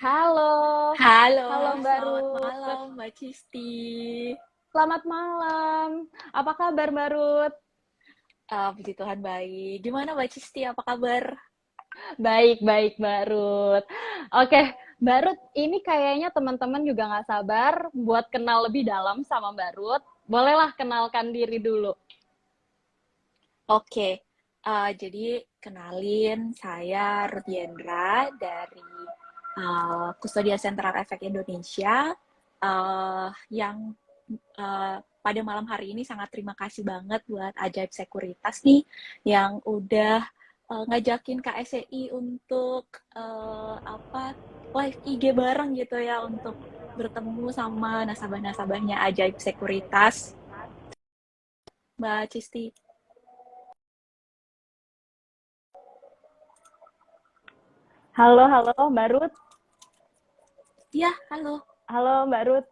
Halo, Halo, halo Mbak selamat Ruth. malam Mbak Cisti. Selamat malam. Apa kabar Mbak Ruth? Puji Tuhan baik. Gimana Mbak Cisti, apa kabar? Baik, Mbak Ruth. Oke, Mbak Ruth, ini kayaknya teman-teman juga nggak sabar buat kenal lebih dalam sama Mbak Ruth. Bolehlah kenalkan diri dulu. Oke, jadi kenalin saya Ruth Yendra dari Kustodia Sentral Efek Indonesia yang pada malam hari ini sangat terima kasih banget buat Ajaib Sekuritas nih yang udah ngajakin KSCI untuk live IG bareng gitu ya untuk bertemu sama nasabah-nasabahnya Ajaib Sekuritas. Mbak Cisti. Halo Mbak Ruth. Iya, halo. Halo Mbak Ruth.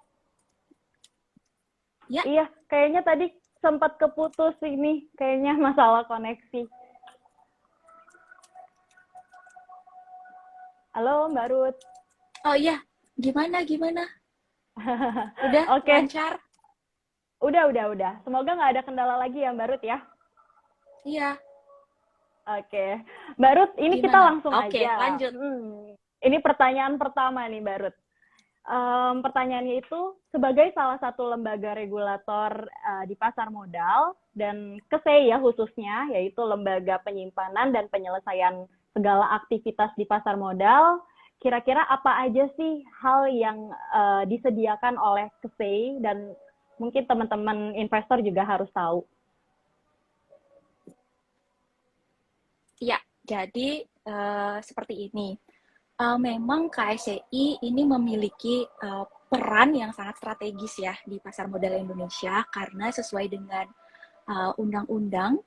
Ya, Iya, kayaknya tadi sempat keputus ini. Kayaknya masalah koneksi. Halo Mbak Ruth. oh iya, gimana? Udah Oke, lancar? udah. Semoga nggak ada kendala lagi ya Mbak Ruth ya. Iya, Oke, Mbak Ruth, ini kita gimana? langsung Oke, aja. lanjut. Ini pertanyaan pertama nih, Mbak Ruth. Pertanyaannya itu, sebagai salah satu lembaga regulator di pasar modal, dan KSEI ya khususnya, yaitu lembaga penyimpanan dan penyelesaian segala aktivitas di pasar modal, kira-kira apa aja sih hal yang disediakan oleh KSEI dan mungkin teman-teman investor juga harus tahu. Iya, jadi seperti ini. Memang KSCI ini memiliki peran yang sangat strategis ya di pasar modal Indonesia karena sesuai dengan Undang-Undang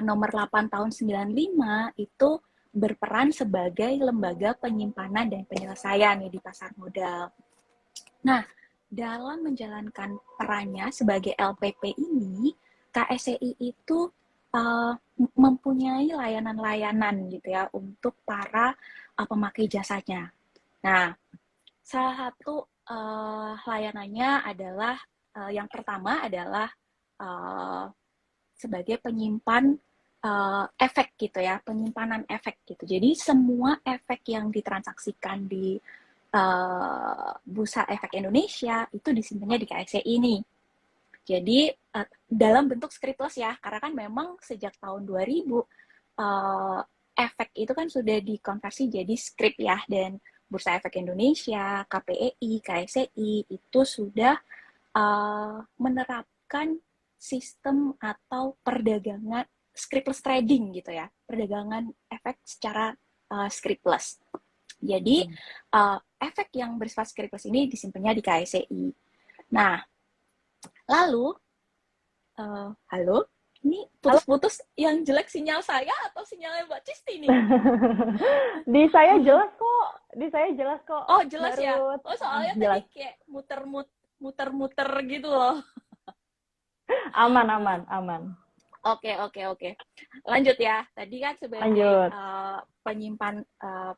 Nomor 8 Tahun 95 itu berperan sebagai lembaga penyimpanan dan penyelesaian nih di pasar modal. Nah, dalam menjalankan perannya sebagai LPP ini, KSCI itu uh, mempunyai layanan-layanan gitu ya untuk para pemakai jasanya. Nah, salah satu layanannya adalah yang pertama adalah uh, sebagai penyimpan efek gitu ya, penyimpanan efek gitu. Jadi semua efek yang ditransaksikan di Bursa Efek Indonesia itu disimpannya di KSCI ini. Jadi dalam bentuk scriptless ya, karena kan memang sejak tahun 2000 efek itu kan sudah dikonversi jadi script ya, dan Bursa Efek Indonesia, KPEI, KSCI itu sudah menerapkan sistem atau perdagangan scriptless trading gitu ya, perdagangan efek secara scriptless. Jadi efek yang bersifat scriptless ini disimpannya di KSCI. Nah, lalu halo, ini Halo. putus-putus yang jelek sinyal saya atau sinyalnya Mbak Cisti nih? Di saya jelas kok. Di saya jelas kok, Oh, jelas Mbak ya. Ruth. Oh, soalnya tadi Jelas. kayak muter-muter gitu loh. Aman. Oke. Lanjut ya. Tadi kan sebagai Lanjut.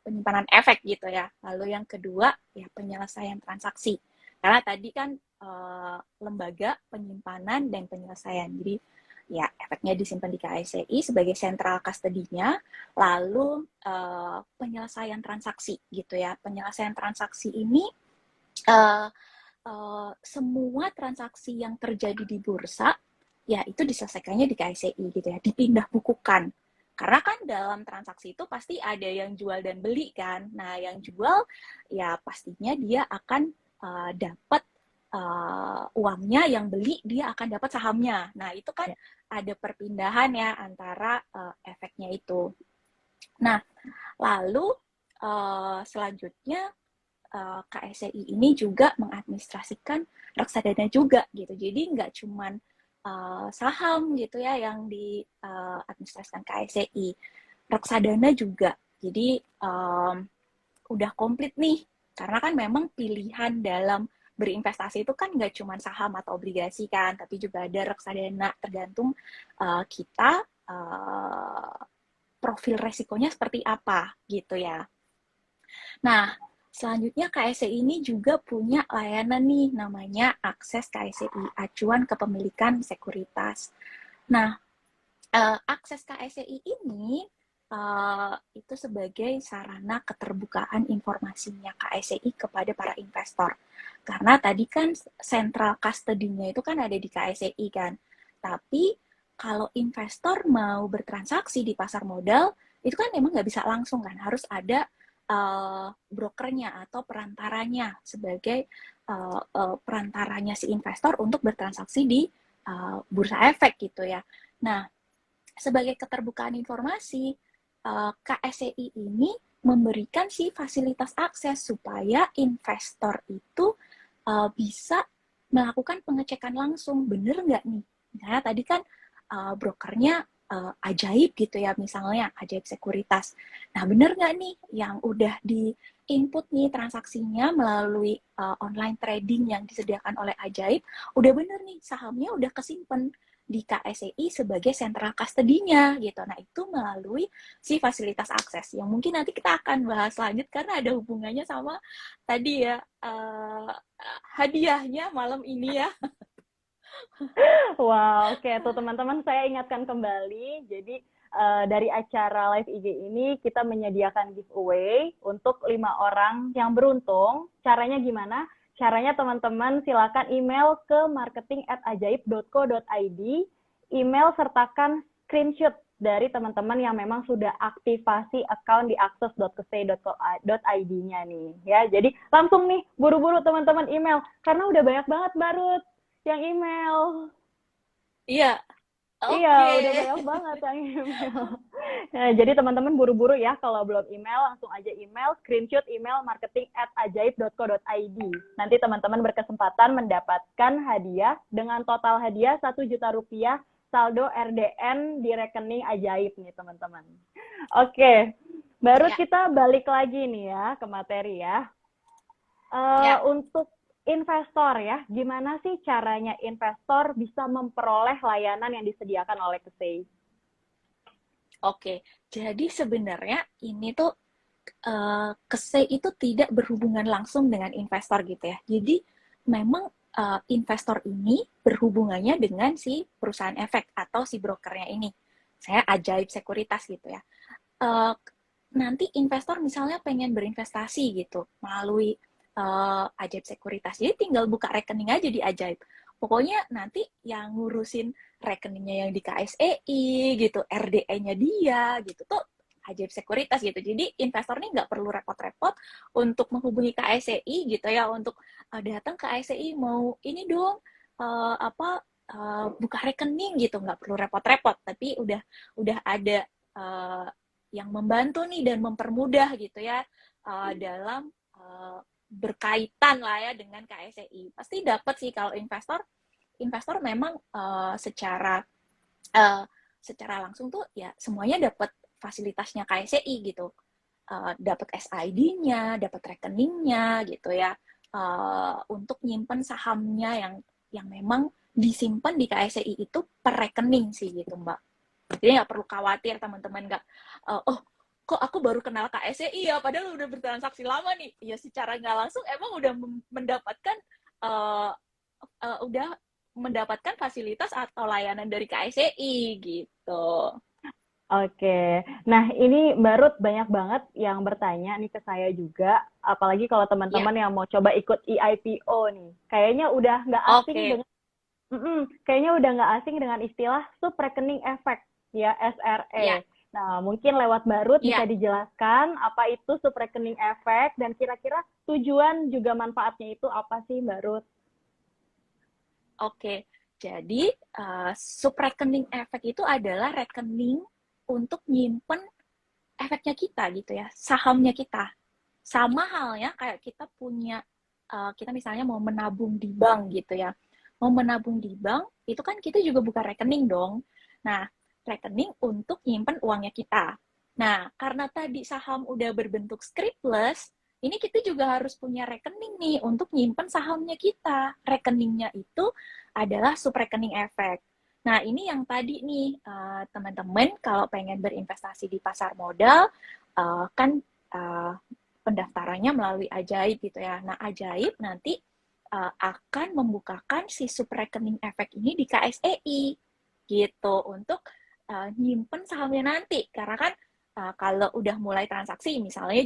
penyimpanan efek gitu ya. Lalu yang kedua ya penyelesaian transaksi. Karena tadi kan lembaga penyimpanan dan penyelesaian. Jadi ya efeknya disimpan di KSCI sebagai sentral custody-nya. Lalu penyelesaian transaksi gitu ya. Penyelesaian transaksi ini uh, semua transaksi yang terjadi di bursa ya itu diselesaikannya di KSCI gitu ya, dipindah bukukan. Karena kan dalam transaksi itu pasti ada yang jual dan beli kan. Nah, yang jual ya pastinya dia akan dapat uangnya, yang beli dia akan dapat sahamnya. Nah, itu kan ada perpindahan ya antara efeknya itu. Nah, lalu selanjutnya KSCI ini juga mengadministrasikan reksadana juga gitu. Jadi nggak cuman saham gitu ya yang diadministrasikan KSCI, reksadana juga. Jadi udah komplit nih, karena kan memang pilihan dalam berinvestasi itu kan nggak cuma saham atau obligasi kan, tapi juga ada reksadana, tergantung kita profil resikonya seperti apa gitu ya. Nah, Selanjutnya KSCI ini juga punya layanan nih namanya akses KSCI, acuan kepemilikan sekuritas. Nah, akses KSCI ini itu sebagai sarana keterbukaan informasinya KSCI kepada para investor. Karena tadi kan central custody-nya itu kan ada di KSCI kan. Tapi kalau investor mau bertransaksi di pasar modal, itu kan memang nggak bisa langsung kan, harus ada brokernya atau perantaranya sebagai perantaranya si investor untuk bertransaksi di bursa efek gitu ya. Nah, sebagai keterbukaan informasi, KSCI ini memberikan si fasilitas akses supaya investor itu bisa melakukan pengecekan langsung, bener nggak nih? Misalnya tadi kan brokernya Ajaib gitu ya, misalnya Ajaib Sekuritas. Nah, bener nggak nih yang udah di input nih transaksinya melalui online trading yang disediakan oleh Ajaib, udah bener nih sahamnya udah kesimpan di KSCI sebagai central custody-nya gitu. Nah, itu melalui si fasilitas akses yang mungkin nanti kita akan bahas lanjut karena ada hubungannya sama tadi ya hadiahnya malam ini ya. Wow, oke tuh teman-teman, saya ingatkan kembali. Jadi dari acara live IG ini kita menyediakan giveaway untuk 5 orang yang beruntung. Caranya gimana? Caranya teman-teman silakan email ke marketing@ajaib.co.id, email sertakan screenshot dari teman-teman yang memang sudah aktivasi account di akses.kesei.co.id-nya nih ya. Jadi langsung nih buru-buru teman-teman email karena udah banyak banget baru yang email. Iya, Iya, oke. udah banyak banget yang email. Nah, jadi teman-teman buru-buru ya, kalau belum email, langsung aja email, screenshot email marketing@ajaib.co.id. Nanti teman-teman berkesempatan mendapatkan hadiah dengan total hadiah 1 juta rupiah saldo RDN di rekening Ajaib nih teman-teman. Oke, baru Ya, kita balik lagi nih ya ke materi ya. ya. Untuk investor ya, gimana sih caranya investor bisa memperoleh layanan yang disediakan oleh Kesei? Oke. Jadi sebenarnya ini tuh KSEI itu tidak berhubungan langsung dengan investor gitu ya. Jadi memang investor ini berhubungannya dengan si perusahaan efek atau si brokernya ini. Saya Ajaib Sekuritas gitu ya. Uh, Nanti investor misalnya pengen berinvestasi gitu melalui Ajaib Sekuritas. Jadi tinggal buka rekening aja di Ajaib. Pokoknya nanti yang ngurusin rekeningnya yang di KSEI gitu, RDE-nya dia gitu tuh Ajaib Sekuritas gitu. Jadi investor nih nggak perlu repot-repot untuk menghubungi KSEI gitu ya, untuk datang ke KSEI mau ini dong buka rekening gitu, nggak perlu repot-repot. Tapi udah ada yang membantu nih dan mempermudah gitu ya dalam berkaitan lah ya dengan KSEI. Pasti dapat sih kalau investor memang secara langsung tuh ya semuanya dapat fasilitasnya KSEI gitu. Dapat SID-nya, dapat rekeningnya gitu ya. Untuk nyimpen sahamnya yang memang disimpan di KSEI itu per rekening sih gitu Mbak. Jadi nggak perlu khawatir teman-teman nggak, oh kok aku baru kenal KSEI ya, padahal udah bertransaksi lama nih. Ya secara nggak langsung emang udah mendapatkan uh, udah mendapatkan fasilitas atau layanan dari KSEI gitu. Oke, nah ini baru banyak banget yang bertanya nih ke saya juga, apalagi kalau Ya, teman-teman yang mau coba ikut EIPO nih, kayaknya udah nggak asing oke. dengan, kayaknya udah nggak asing dengan istilah sub rekening efek ya Ya, SRE. Nah mungkin lewat Barut bisa ya, dijelaskan apa itu sub rekening efek dan kira-kira tujuan juga manfaatnya itu apa sih Barut? oke. Jadi, subrekening efek itu adalah rekening untuk nyimpen efeknya kita gitu ya, sahamnya kita. Sama halnya kayak kita punya, kita misalnya mau menabung di bank gitu ya. Mau menabung di bank, itu kan kita juga buka rekening dong. Nah, rekening untuk nyimpen uangnya kita. Nah, karena tadi saham udah berbentuk scriptless, ini kita juga harus punya rekening nih untuk nyimpen sahamnya kita. Rekeningnya itu adalah subrekening efek. Nah, ini yang tadi nih, teman-teman kalau pengen berinvestasi di pasar modal, kan pendaftarannya melalui Ajaib gitu ya. Nah, Ajaib nanti akan membukakan si subrekening efek ini di KSEI gitu untuk nyimpen sahamnya nanti. Karena kan kalau udah mulai transaksi, misalnya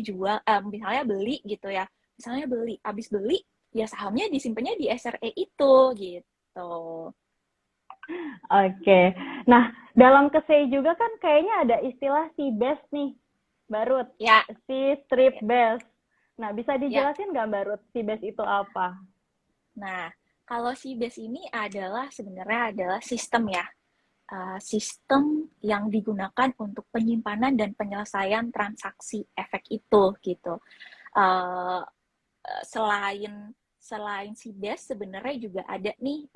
misalnya beli gitu ya, misalnya habis beli, ya sahamnya disimpannya di SRE itu gitu. Oke. Nah, dalam KSEI juga kan kayaknya ada istilah si best nih, Barut. Ya. Si strip Ya. best. Nah, bisa dijelasin nggak, Barut, si best itu apa? Nah, kalau si best ini sebenarnya adalah sistem ya. Sistem yang digunakan untuk penyimpanan dan penyelesaian transaksi efek itu gitu. Uh, selain si best sebenarnya juga ada nih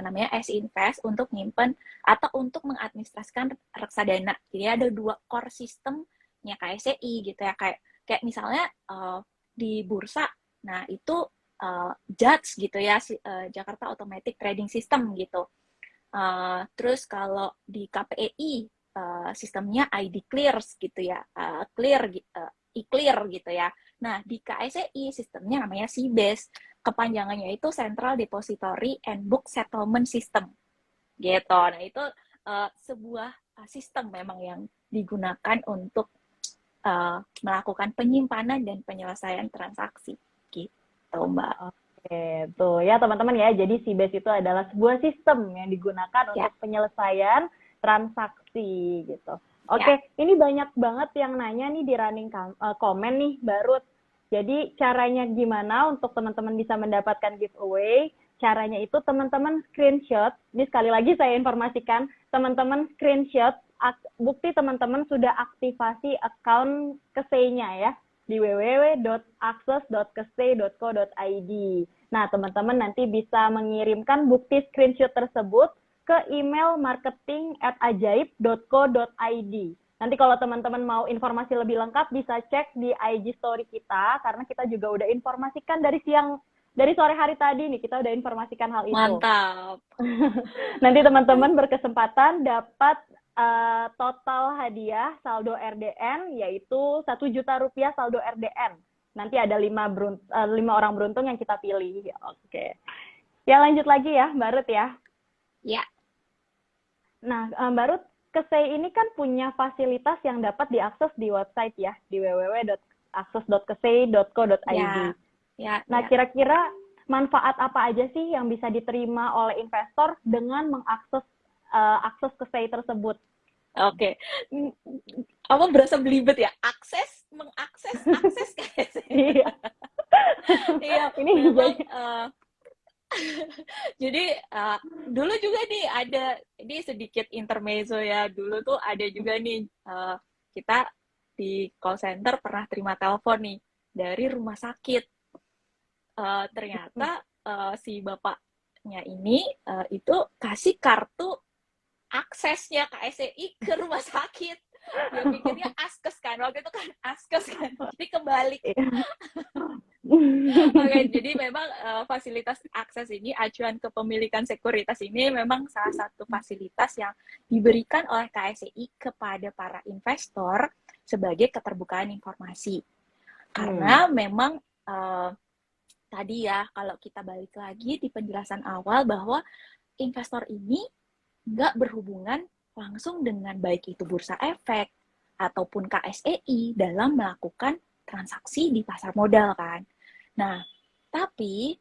namanya S-Invest untuk nyimpen atau untuk mengadministrasikan reksadana. Jadi ada 2 core sistemnya KSEI gitu ya, kayak misalnya di bursa. Nah, itu JATS gitu ya, Jakarta Automatic Trading System gitu. Terus kalau di KPEI sistemnya ID Clears gitu ya, e-clear gitu ya. Nah, di KSEI sistemnya namanya CBES. Kepanjangannya itu Central Depository and Book Settlement System. Gitu. Nah, itu sebuah sistem memang yang digunakan untuk melakukan penyimpanan dan penyelesaian transaksi. Gitu, Mbak. Oke, tuh ya teman-teman ya. Jadi CBES itu adalah sebuah sistem yang digunakan untuk penyelesaian transaksi gitu. Oke, ini banyak banget yang nanya nih di running komen nih, Barut. Jadi caranya gimana untuk teman-teman bisa mendapatkan giveaway? Caranya itu teman-teman screenshot. Ini sekali lagi saya informasikan, teman-teman screenshot bukti teman-teman sudah aktivasi account KSEI-nya ya di www.akses.kestay.co.id. Nah, teman-teman nanti bisa mengirimkan bukti screenshot tersebut ke email marketing@ajaib.co.id. Nanti kalau teman-teman mau informasi lebih lengkap bisa cek di IG story kita, karena kita juga udah informasikan dari sore hari tadi nih, kita udah informasikan hal itu. Mantap. Nanti teman-teman berkesempatan dapat total hadiah saldo RDN yaitu 1 juta rupiah saldo RDN. Nanti ada 5 orang beruntung yang kita pilih. Oke. Ya lanjut lagi ya, Mbak Ruth ya. Ya. Nah, Mbak Ruth, KSEI ini kan punya fasilitas yang dapat diakses di website ya, di www.akses.kestay.co.id. Ya. Nah, kira-kira manfaat apa aja sih yang bisa diterima oleh investor dengan mengakses akses KSEI tersebut? Oke. Apa berasa belibet ya? Mengakses kayaknya. Iya, ini memang jadi dulu juga nih ada ini sedikit intermezzo ya. Dulu tuh ada juga nih kita di call center pernah terima telepon nih dari rumah sakit. Ternyata si bapaknya ini itu kasih kartu aksesnya KSEI ke rumah sakit. Dia pikirnya askes kan, waktu itu kan askes kan, jadi kebalik. Oke, jadi memang fasilitas akses ini, acuan kepemilikan sekuritas ini memang salah satu fasilitas yang diberikan oleh KSEI kepada para investor sebagai keterbukaan informasi. Karena memang tadi ya, kalau kita balik lagi di penjelasan awal bahwa investor ini nggak berhubungan langsung dengan baik itu bursa efek ataupun KSEI dalam melakukan transaksi di pasar modal kan. Nah, tapi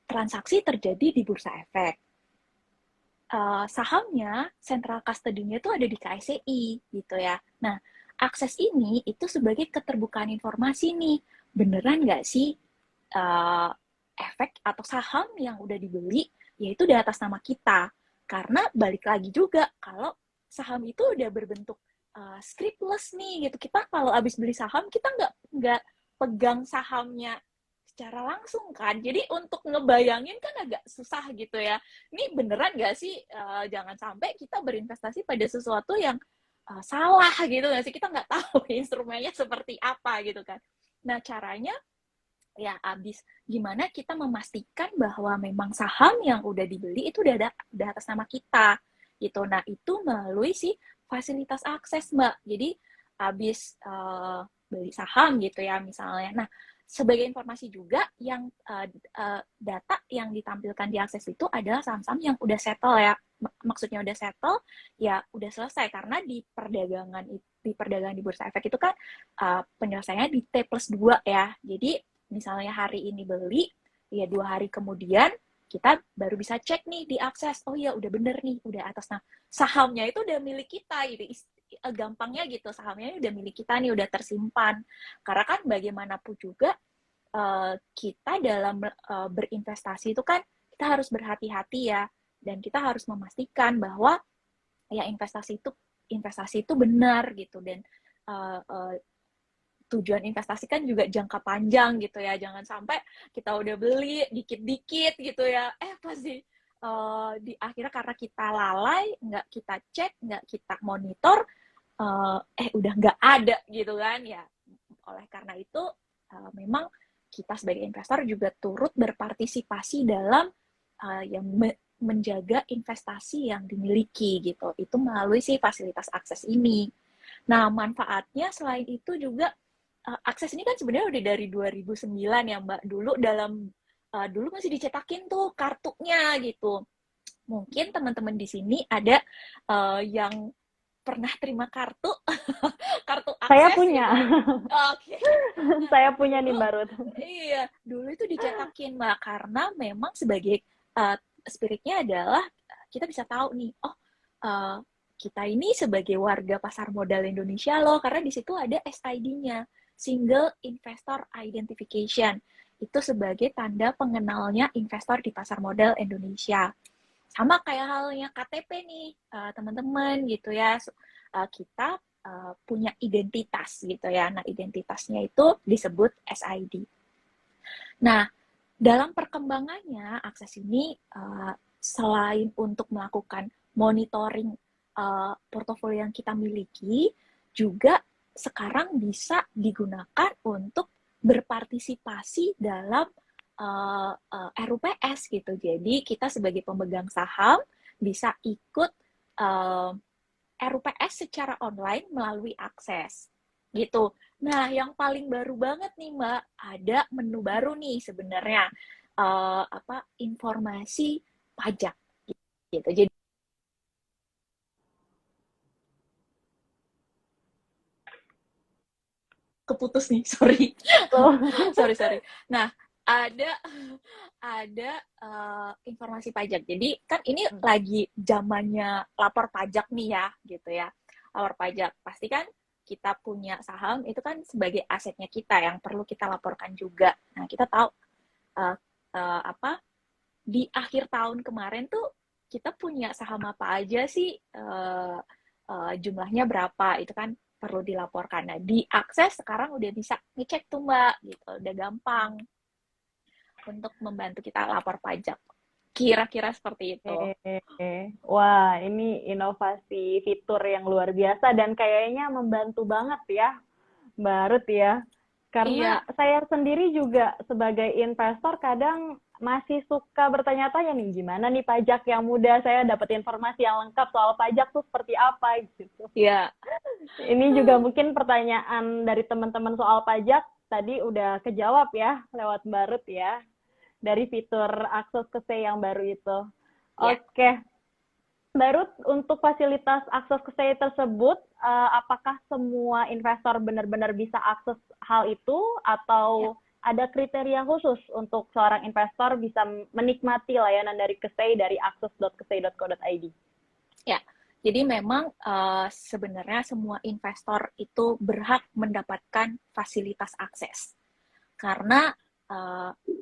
transaksi terjadi di bursa efek. Sahamnya, central custody-nya itu ada di KSEI gitu ya. Nah, akses ini itu sebagai keterbukaan informasi nih. Beneran nggak sih efek atau saham yang udah dibeli yaitu di atas nama kita. Karena balik lagi juga, kalau saham itu udah berbentuk scriptless nih, gitu. Kita kalau habis beli saham, kita nggak pegang sahamnya secara langsung kan. Jadi untuk ngebayangin kan agak susah gitu ya. Ini beneran nggak sih? Jangan sampai kita berinvestasi pada sesuatu yang salah gitu nggak sih? Kita nggak tahu instrumennya seperti apa gitu kan. Nah, caranya ya abis gimana kita memastikan bahwa memang saham yang udah dibeli itu udah atas nama kita gitu. Nah, itu melalui si fasilitas akses, Mbak. Jadi abis beli saham gitu ya misalnya. Nah, sebagai informasi juga yang data yang ditampilkan di akses itu adalah saham-saham yang udah settle ya. Maksudnya udah settle ya udah selesai, karena di perdagangan di Bursa Efek itu kan penyelesaiannya di T+2 ya. Jadi misalnya hari ini beli, ya 2 hari kemudian kita baru bisa cek nih di akses, oh ya udah bener nih, udah atas. Nah, sahamnya itu udah milik kita gitu. Gampangnya gitu, sahamnya udah milik kita nih, udah tersimpan. Karena kan bagaimanapun juga kita dalam berinvestasi itu kan kita harus berhati-hati ya, dan kita harus memastikan bahwa ya investasi itu benar gitu, dan tujuan investasi kan juga jangka panjang gitu ya, jangan sampai kita udah beli dikit-dikit gitu ya, pasti di akhirnya karena kita lalai, nggak kita cek, nggak kita monitor, udah nggak ada gitu kan ya. Oleh karena itu memang kita sebagai investor juga turut berpartisipasi dalam yang menjaga investasi yang dimiliki gitu, itu melalui si fasilitas akses ini. Nah, manfaatnya selain itu juga akses ini kan sebenarnya udah dari 2009 ya Mbak. Dulu masih dicetakin tuh kartunya gitu. Mungkin teman-teman di sini ada yang pernah terima kartu kartu Saya akses punya. gitu ya. Oke. Nah, Saya punya nih dulu Mbak Ruth. iya, dulu itu dicetakin Mbak, karena memang sebagai spiritnya adalah kita bisa tahu nih, oh kita ini sebagai warga pasar modal Indonesia loh, karena di situ ada SID-nya, Single Investor Identification. Itu sebagai tanda pengenalnya investor di pasar modal Indonesia. Sama kayak halnya KTP nih, teman-teman gitu ya. Kita punya identitas gitu ya. Nah, identitasnya itu disebut SID. Nah, dalam perkembangannya, akses ini selain untuk melakukan monitoring portofolio yang kita miliki, juga sekarang bisa digunakan untuk berpartisipasi dalam RUPS gitu. Jadi kita sebagai pemegang saham bisa ikut RUPS secara online melalui akses gitu. Nah, yang paling baru banget nih Mbak, ada menu baru nih sebenarnya, informasi pajak gitu. Jadi keputus nih, sorry. sorry. Nah, ada informasi pajak. Jadi kan ini lagi zamannya lapor pajak nih ya, gitu ya. Lapor pajak. Pasti kan kita punya saham itu kan sebagai asetnya kita yang perlu kita laporkan juga. Nah, kita tahu di akhir tahun kemarin tuh kita punya saham apa aja sih, jumlahnya berapa, itu kan perlu dilaporkan. Nah, di akses sekarang udah bisa ngecek tuh Mbak, gitu. Udah gampang untuk membantu kita lapor pajak. Kira-kira seperti itu. Wah, ini inovasi fitur yang luar biasa dan kayaknya membantu banget ya, Mbak Ruth ya. Karena Iya, saya sendiri juga sebagai investor kadang masih suka bertanya-tanya nih, gimana nih pajak yang mudah, saya dapat informasi yang lengkap soal pajak tuh seperti apa gitu. iya. Ini juga mungkin pertanyaan dari teman-teman soal pajak tadi udah kejawab ya lewat Mbak Ruth ya, dari fitur akses ke C yang baru itu. Iya. Oke, Mbak Ruth, untuk fasilitas akses ke C tersebut, apakah semua investor benar-benar bisa akses hal itu atau ada kriteria khusus untuk seorang investor bisa menikmati layanan dari KSEI dari akses.ksei.co.id? Ya, jadi memang sebenarnya semua investor itu berhak mendapatkan fasilitas akses. Karena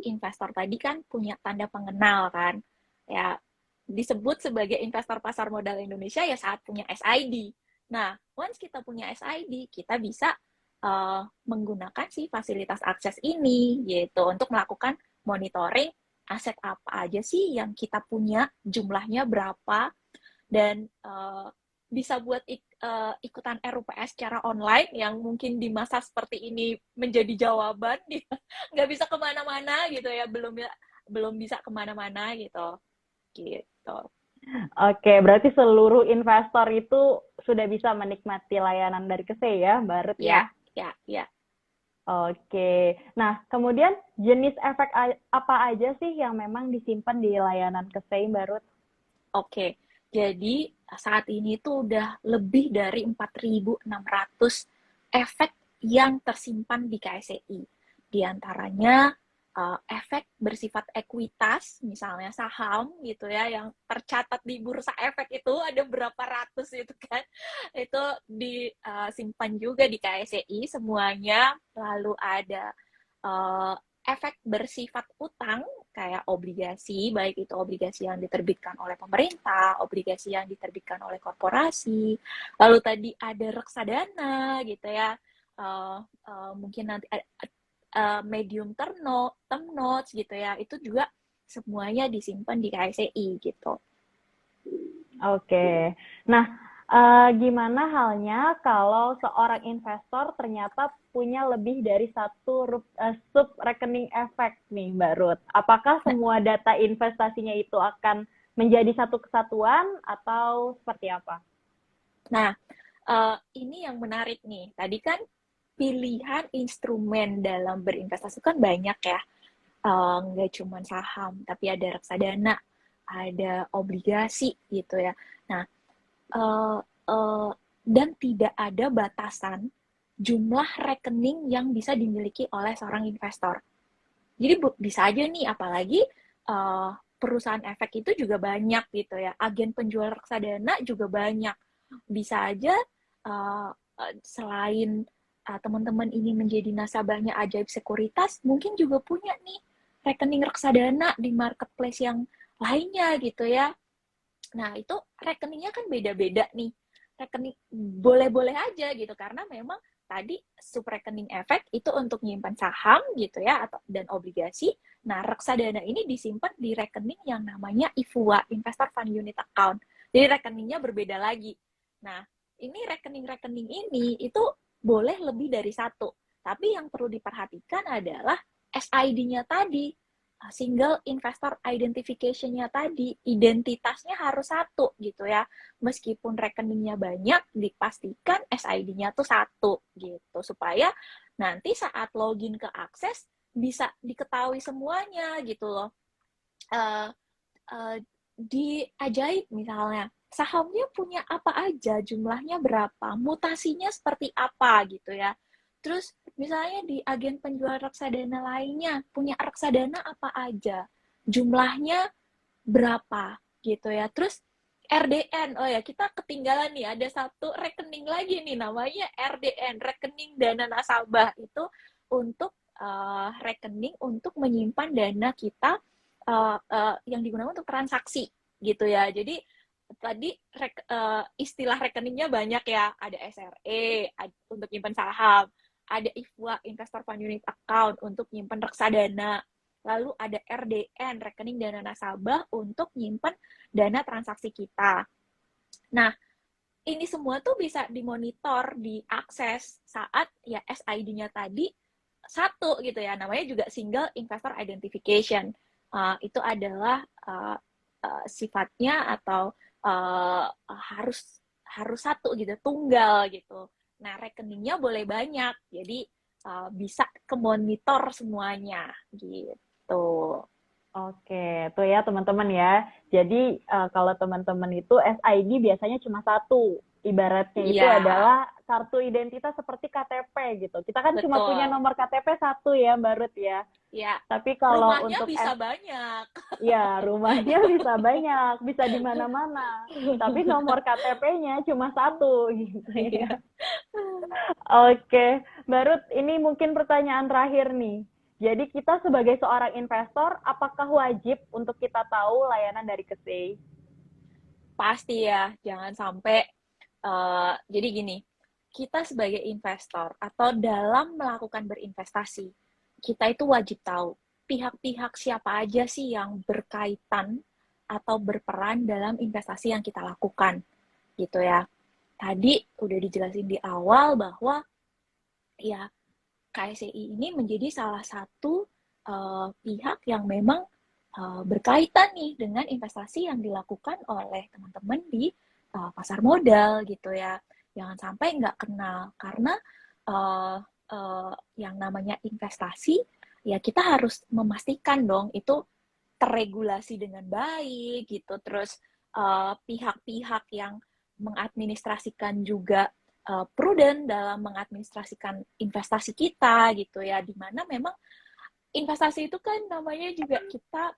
investor tadi kan punya tanda pengenal kan. Ya, disebut sebagai investor pasar modal Indonesia ya saat punya SID. Nah, once kita punya SID, kita bisa menggunakan si fasilitas akses ini gitu untuk melakukan monitoring aset apa aja sih yang kita punya, jumlahnya berapa, dan bisa buat ikutan RUPS secara online yang mungkin di masa seperti ini menjadi jawaban, nggak bisa kemana-mana gitu ya, belum bisa kemana-mana gitu. Oke, berarti seluruh investor itu sudah bisa menikmati layanan dari KSEI ya, Mbak Ruth Ya, ya? ya, ya. Oke. Nah, kemudian jenis efek apa aja sih yang memang disimpan di layanan Kesei, Mbak Ruth? Oke, jadi saat ini tuh udah lebih dari 4.600 efek yang tersimpan di KSEI. Di antaranya efek bersifat ekuitas, misalnya saham gitu ya, yang tercatat di bursa efek itu ada berapa ratus itu kan, itu disimpan juga di KSEI semuanya. Lalu ada uh, efek bersifat utang, kayak obligasi, baik itu obligasi yang diterbitkan oleh pemerintah, obligasi yang diterbitkan oleh korporasi, lalu tadi ada reksadana gitu ya, mungkin nanti medium term notes gitu ya, itu juga semuanya disimpan di KSEI gitu. Oke. Nah, gimana halnya kalau seorang investor ternyata punya lebih dari satu sub rekening efek nih, Mbak Ruth? Apakah Nah, semua data investasinya itu akan menjadi satu kesatuan atau seperti apa? nah ini yang menarik nih. Tadi kan pilihan instrumen dalam berinvestasi kan banyak ya. Nggak cuma saham, tapi ada reksadana, ada obligasi gitu ya. Nah, uh, uh, dan tidak ada batasan jumlah rekening yang bisa dimiliki oleh seorang investor. Jadi bisa aja nih, apalagi uh, perusahaan efek itu juga banyak gitu ya. Agen penjual reksadana juga banyak. Bisa aja uh, selain teman-teman ini menjadi nasabahnya Ajaib Sekuritas, mungkin juga punya nih rekening reksadana di marketplace yang lainnya gitu ya. Nah, itu rekeningnya kan beda-beda nih. Rekening boleh-boleh aja gitu, karena memang tadi subrekening efek itu untuk menyimpan saham gitu ya, atau dan obligasi. Nah, reksadana ini disimpan di rekening yang namanya IFUA, Investor Fund Unit Account. Jadi rekeningnya berbeda lagi. Nah, ini rekening-rekening ini itu boleh lebih dari satu. Tapi yang perlu diperhatikan adalah SID-nya tadi, single investor identification-nya tadi, identitasnya harus satu gitu ya. Meskipun rekeningnya banyak, dipastikan SID-nya tuh satu gitu, supaya nanti saat login ke akses bisa diketahui semuanya gitu loh. Uh, uh, di Ajaib misalnya, sahamnya punya apa aja, jumlahnya berapa, mutasinya seperti apa gitu ya. Terus misalnya di agen penjual reksadana lainnya, punya reksadana apa aja, jumlahnya berapa gitu ya. Terus RDN, oh ya kita ketinggalan nih, ada satu rekening lagi nih namanya RDN, rekening dana nasabah, itu untuk rekening untuk menyimpan dana kita yang digunakan untuk transaksi gitu ya. Jadi tadi istilah rekeningnya banyak ya, ada SRE untuk nyimpan saham, ada IFWA Investor Fund Unit Account untuk nyimpan reksadana, lalu ada RDN rekening dana nasabah untuk nyimpan dana transaksi kita. Nah, ini semua tuh bisa dimonitor, diakses saat ya SID-nya tadi satu gitu ya, namanya juga single investor identification. Itu adalah sifatnya atau harus satu gitu, tunggal gitu. Nah, rekeningnya boleh banyak, jadi bisa ke monitor semuanya gitu. Oke, tuh ya teman-teman ya. Jadi kalau teman-teman itu SID biasanya cuma satu. Ibaratnya itu Iya, adalah kartu identitas seperti KTP gitu. Kita kan cuma punya betul. nomor KTP satu ya, Mbak Ruth ya. Ya, Tapi kalau rumahnya untuk bisa banyak. ya rumahnya bisa banyak, bisa di mana-mana. Tapi nomor KTP-nya cuma satu gitu ya. Iya. Oke, Mbak Ruth, ini mungkin pertanyaan terakhir nih. Jadi kita sebagai seorang investor, apakah wajib untuk kita tahu layanan dari Kesei? Pasti ya, jangan sampai jadi gini, kita sebagai investor atau dalam melakukan berinvestasi, kita itu wajib tahu pihak-pihak siapa aja sih yang berkaitan atau berperan dalam investasi yang kita lakukan, gitu ya. Tadi udah dijelasin di awal bahwa ya KSEI ini menjadi salah satu pihak yang memang berkaitan nih dengan investasi yang dilakukan oleh teman-teman di pasar modal gitu ya. Jangan sampai nggak kenal, karena uh, yang namanya investasi, ya kita harus memastikan dong itu terregulasi dengan baik gitu. Terus pihak-pihak yang mengadministrasikan juga prudent dalam mengadministrasikan investasi kita gitu ya, dimana memang investasi itu kan namanya juga kita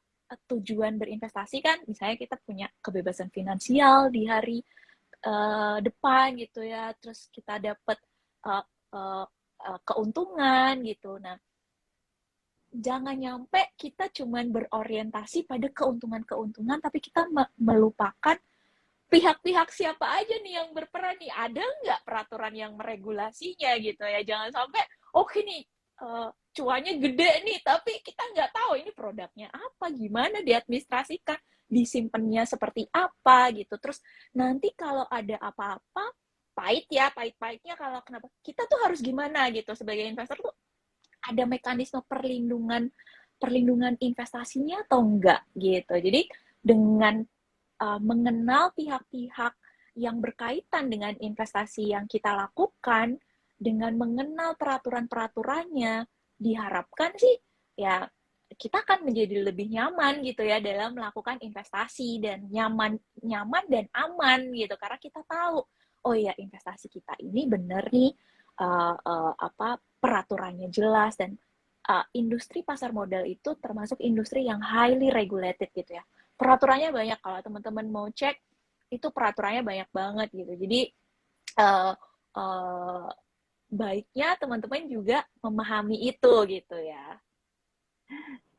tujuan berinvestasi kan, misalnya kita punya kebebasan finansial di hari depan gitu ya, terus kita dapat uh, uh, keuntungan gitu. Nah, jangan nyampe kita cuman berorientasi pada keuntungan-keuntungan, tapi kita melupakan pihak-pihak siapa aja nih yang berperan nih. Ada nggak peraturan yang meregulasinya gitu ya? Jangan sampai, oke nih, cuannya gede nih, tapi kita nggak tahu ini produknya apa, gimana diadministrasikan, disimpannya seperti apa gitu. Terus nanti kalau ada apa-apa, pahit-pahitnya kalau kenapa, kita tuh harus gimana gitu sebagai investor tuh ada mekanisme perlindungan investasinya atau enggak gitu. Jadi dengan mengenal pihak-pihak yang berkaitan dengan investasi yang kita lakukan, dengan mengenal peraturan-peraturannya, diharapkan sih ya kita akan menjadi lebih nyaman gitu ya dalam melakukan investasi, dan nyaman dan aman gitu, karena kita tahu oh ya investasi kita ini benar nih, peraturannya jelas. Dan industri pasar modal itu termasuk industri yang highly regulated gitu ya. Peraturannya banyak, kalau teman-teman mau cek itu peraturannya banyak banget gitu. Jadi uh, uh, baiknya teman-teman juga memahami itu gitu ya.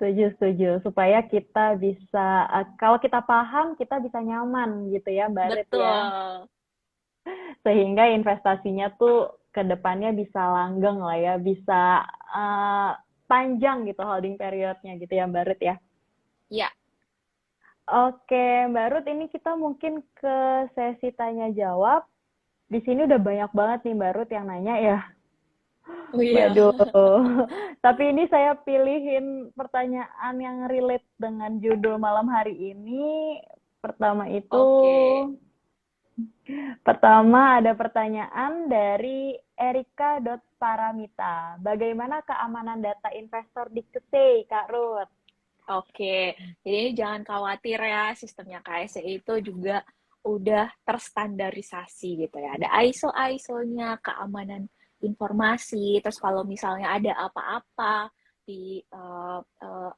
Setuju. Supaya kita bisa, kalau kita paham, kita bisa nyaman gitu ya, Mbak Rit ya. Betul. Sehingga investasinya tuh ke depannya bisa langgeng lah ya, bisa panjang gitu holding periodnya gitu ya, Mbak Rit ya. Ya. Oke, Mbak Rut, ini kita mungkin ke sesi tanya jawab. Di sini udah banyak banget nih Mbak Rut yang nanya ya. Oh iya. Waduh. Tapi ini saya pilihin pertanyaan yang relate dengan judul malam hari ini. Pertama itu, Oke. pertama ada pertanyaan dari Erika.Paramita. Bagaimana keamanan data investor di KSEI, Kak Rut? Oke, jadi jangan khawatir ya, sistemnya KSE itu juga udah terstandarisasi gitu ya. Ada ISO-nya, keamanan informasi. Terus kalau misalnya ada apa-apa di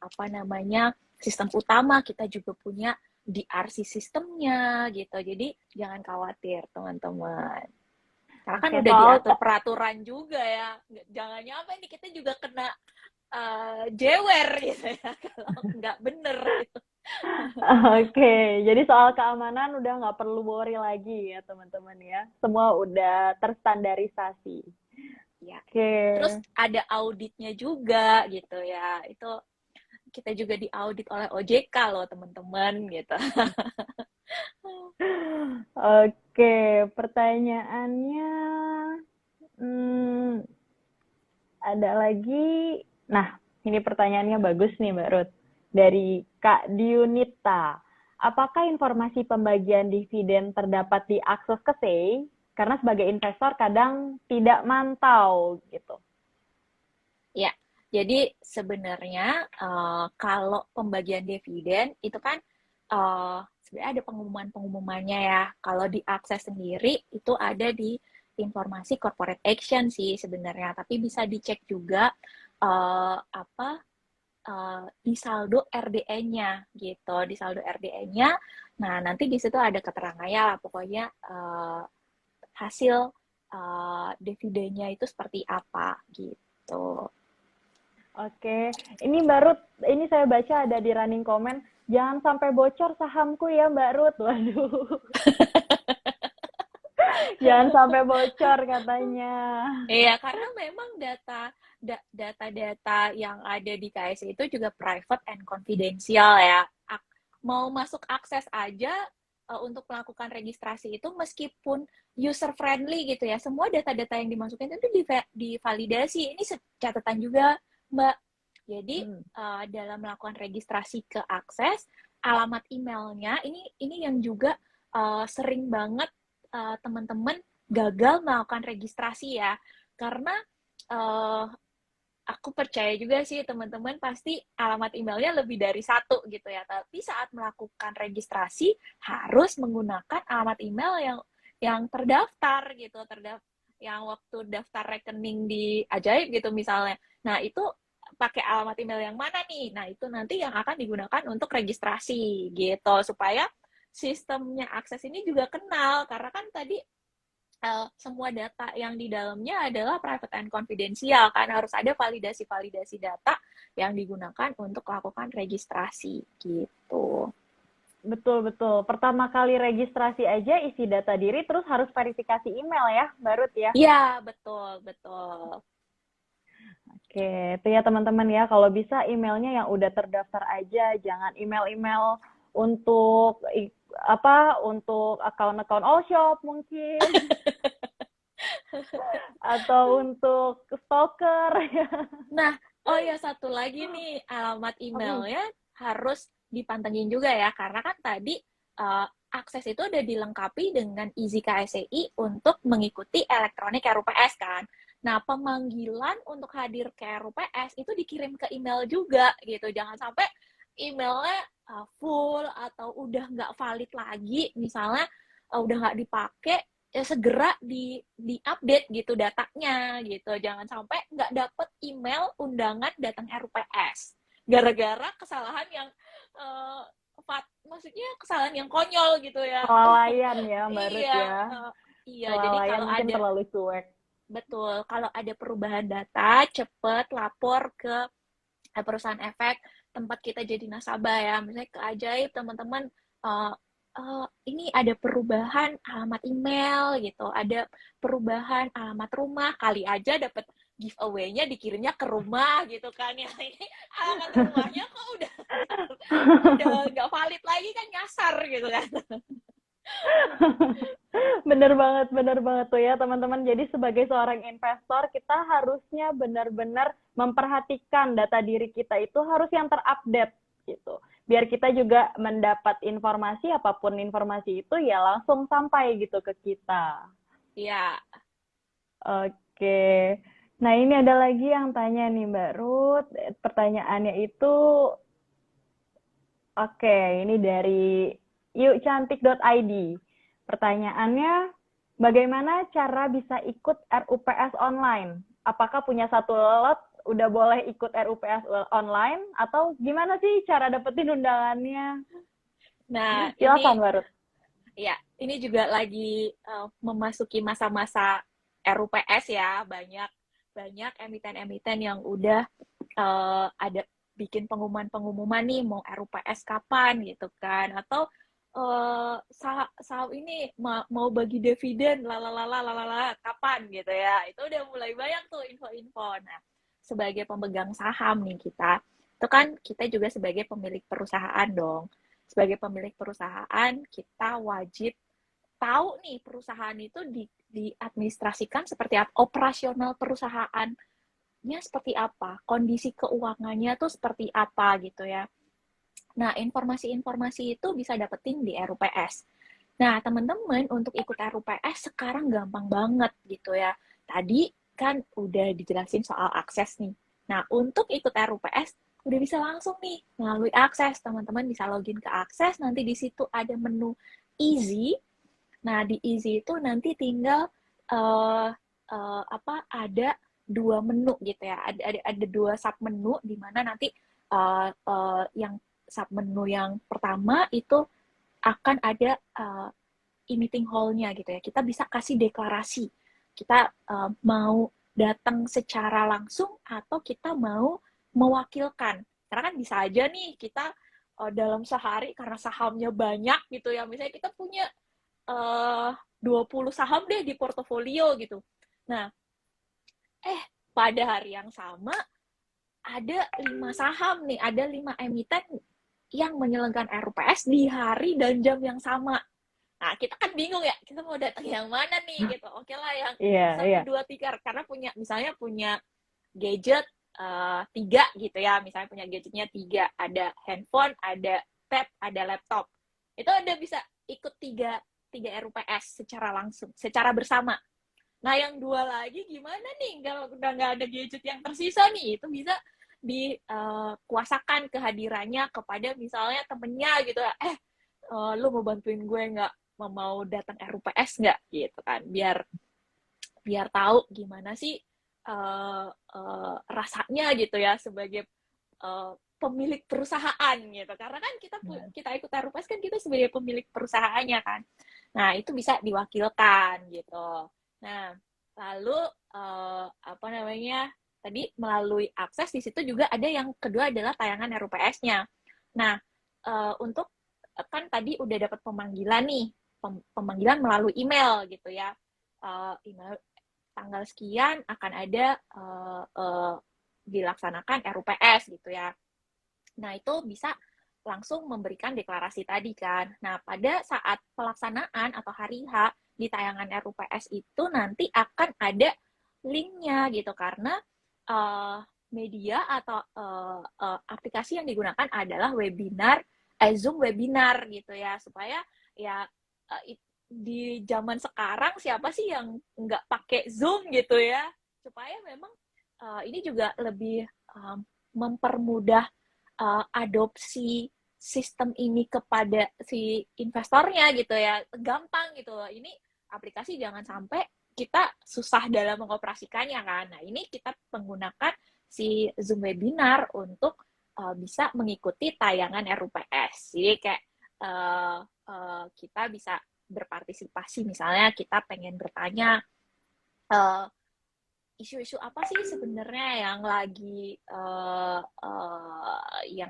apa namanya sistem utama, kita juga punya DRC sistemnya gitu. Jadi jangan khawatir teman-teman. Karena kan Oke, udah soal diatur peraturan juga ya. Jangan nyampe nih kita juga kena jewer gitu ya kalau nggak bener gitu. Oke, jadi soal keamanan udah nggak perlu worry lagi ya teman-teman ya. Semua udah terstandarisasi. Ya. Oke. Terus ada auditnya juga gitu ya. Itu kita juga diaudit oleh OJK loh teman-teman gitu. Oke, pertanyaannya hmm, ada lagi. Nah, ini pertanyaannya bagus nih Mbak Ruth. Dari Kak Diunita. Apakah informasi pembagian dividen terdapat di Aksos KSEI? Karena sebagai investor kadang tidak mantau gitu. Ya, jadi sebenarnya kalau pembagian dividen itu kan sebenarnya ada pengumumannya ya. Kalau diakses sendiri itu ada di informasi corporate action sih sebenarnya, tapi bisa dicek juga di saldo RDE-nya gitu, di saldo RDE-nya. Nah, nanti di situ ada keterangannya lah, pokoknya hasil dividennya itu seperti apa gitu. Oke, ini Mbak Ruth, ini saya baca ada di running comment, jangan sampai bocor sahamku ya Mbak Ruth. Waduh. Jangan sampai bocor katanya. Iya, karena memang data-data yang ada di KSI itu juga private and confidential ya. Mau masuk akses aja untuk melakukan registrasi itu meskipun user friendly gitu ya. Semua data-data yang dimasukin itu divalidasi. Ini catatan juga, Mbak. Jadi dalam melakukan registrasi ke akses, alamat emailnya ini yang juga sering banget teman-teman gagal melakukan registrasi ya, karena eh, aku percaya juga sih teman-teman pasti alamat emailnya lebih dari satu gitu ya. Tapi saat melakukan registrasi harus menggunakan alamat email yang terdaftar gitu, yang waktu daftar rekening di Ajaib gitu misalnya. Nah, itu pakai alamat email yang mana nih? Nah, itu nanti yang akan digunakan untuk registrasi gitu supaya sistemnya akses ini juga kenal karena kan tadi semua data yang di dalamnya adalah private and confidential kan harus ada validasi data yang digunakan untuk melakukan registrasi gitu. Betul, betul. Pertama kali registrasi aja isi data diri, terus harus verifikasi email ya, Barut ya. Iya, betul, betul. Oke, itu ya teman-teman ya. Kalau bisa emailnya yang udah terdaftar aja, jangan email-email untuk untuk akun-akun all shop mungkin atau untuk stalker ya. Nah, oh ya satu lagi nih, alamat emailnya harus dipantengin juga ya, karena kan tadi akses itu udah dilengkapi dengan Easy KSEI untuk mengikuti elektronik RUPS kan. Nah, pemanggilan untuk hadir ke RUPS itu dikirim ke email juga gitu. Jangan sampai emailnya full atau udah nggak valid lagi, misalnya udah nggak dipakai, ya segera di update gitu datanya gitu, jangan sampai nggak dapet email undangan datang RUPS gara-gara kesalahan yang uh, maksudnya kesalahan yang konyol gitu ya. Kelalaian ya, Mbak Ruth Iya, ya. jadi Kelalaian kalau mungkin ada terlalu cuek. betul kalau ada perubahan data cepet lapor ke perusahaan efek tempat kita jadi nasabah ya, misalnya ke Ajaib teman-teman, uh, ini ada perubahan alamat email gitu, ada perubahan alamat rumah, kali aja dapat giveaway-nya dikirimnya ke rumah gitu kan ya. Ini alamat rumahnya kok udah nggak valid lagi kan, nyasar gitu kan. Bener banget tuh ya teman-teman. Jadi sebagai seorang investor, kita harusnya benar-benar memperhatikan data diri kita itu harus yang terupdate gitu. Biar kita juga mendapat informasi, apapun informasi itu ya langsung sampai gitu ke kita. Iya. Oke. Nah ini ada lagi yang tanya nih Mbak Ruth. Pertanyaannya itu, oke, ini dari yukcantik.id. Pertanyaannya, bagaimana cara bisa ikut RUPS online? Apakah punya satu lot udah boleh ikut RUPS online? Atau gimana sih cara dapetin undangannya? Nah, Silakan, Barut. ini juga lagi memasuki masa-masa RUPS ya, banyak banyak emiten-emiten yang udah ada bikin pengumuman-pengumuman nih mau RUPS kapan gitu kan, atau saham ini mau bagi dividen lalalala kapan gitu ya, itu udah mulai banyak tuh info-info. Nah, sebagai pemegang saham nih itu kan kita juga sebagai pemilik perusahaan dong, sebagai pemilik perusahaan kita wajib tahu nih perusahaan itu diadministrasikan seperti apa, operasional perusahaannya seperti apa, kondisi keuangannya tuh seperti apa gitu ya. Nah, informasi-informasi itu bisa dapetin di RUPS. Nah, teman-teman untuk ikut RUPS sekarang gampang banget gitu ya. Tadi kan udah dijelasin soal akses nih. Nah, untuk ikut RUPS udah bisa langsung nih melalui akses. Teman-teman bisa login ke akses, nanti di situ ada menu easy. Nah, di easy itu nanti tinggal ada dua menu gitu ya. Ada dua sub menu di mana nanti yang sub menu yang pertama itu akan ada e-meeting hall-nya gitu ya. Kita bisa kasih deklarasi. Kita mau datang secara langsung atau kita mau mewakilkan. Karena kan bisa aja nih kita dalam sehari karena sahamnya banyak gitu ya. Misalnya kita punya 20 saham deh di portofolio gitu. Nah, pada hari yang sama ada 5 saham nih, ada 5 emiten yang menyelenggarakan RUPS di hari dan jam yang sama. Nah, kita kan bingung ya, kita mau datang yang mana nih gitu. Oke lah yang Iya, 1, 2, 3, karena misalnya punya gadget 3 gitu ya, misalnya punya gadgetnya 3, ada handphone, ada tab, ada laptop. Itu ada bisa ikut 3 RUPS secara langsung, secara bersama. Nah, yang dua lagi gimana nih kalau udah nggak ada gadget yang tersisa nih? Itu bisa dikuasakan kehadirannya kepada misalnya temennya gitu ya. Lu mau bantuin gue nggak? Mau datang RUPS nggak? Gitu kan. Biar tahu gimana sih rasanya gitu ya sebagai pemilik perusahaan gitu. Karena kan kita ikut RUPS kan kita sebagai pemilik perusahaannya kan. Nah, itu bisa diwakilkan gitu. Nah, lalu apa namanya? Tadi melalui akses di situ juga ada yang kedua adalah tayangan RUPS-nya. Nah, untuk kan tadi udah dapat pemanggilan nih, pemanggilan melalui email gitu ya. Email tanggal sekian akan ada dilaksanakan RUPS gitu ya. Nah, itu bisa langsung memberikan deklarasi tadi kan. Nah, pada saat pelaksanaan atau hari H di tayangan RUPS itu nanti akan ada linknya gitu karena media atau aplikasi yang digunakan adalah webinar, Zoom webinar gitu ya, supaya ya di zaman sekarang siapa sih yang nggak pakai Zoom gitu ya, supaya memang ini juga lebih mempermudah adopsi sistem ini kepada si investornya gitu ya, gampang gitu. Ini aplikasi jangan sampai kita susah dalam mengoperasikannya kan. Nah, ini kita menggunakan si Zoom webinar untuk bisa mengikuti tayangan RUPS. Jadi kayak kita bisa berpartisipasi, misalnya kita pengen bertanya isu-isu apa sih sebenarnya yang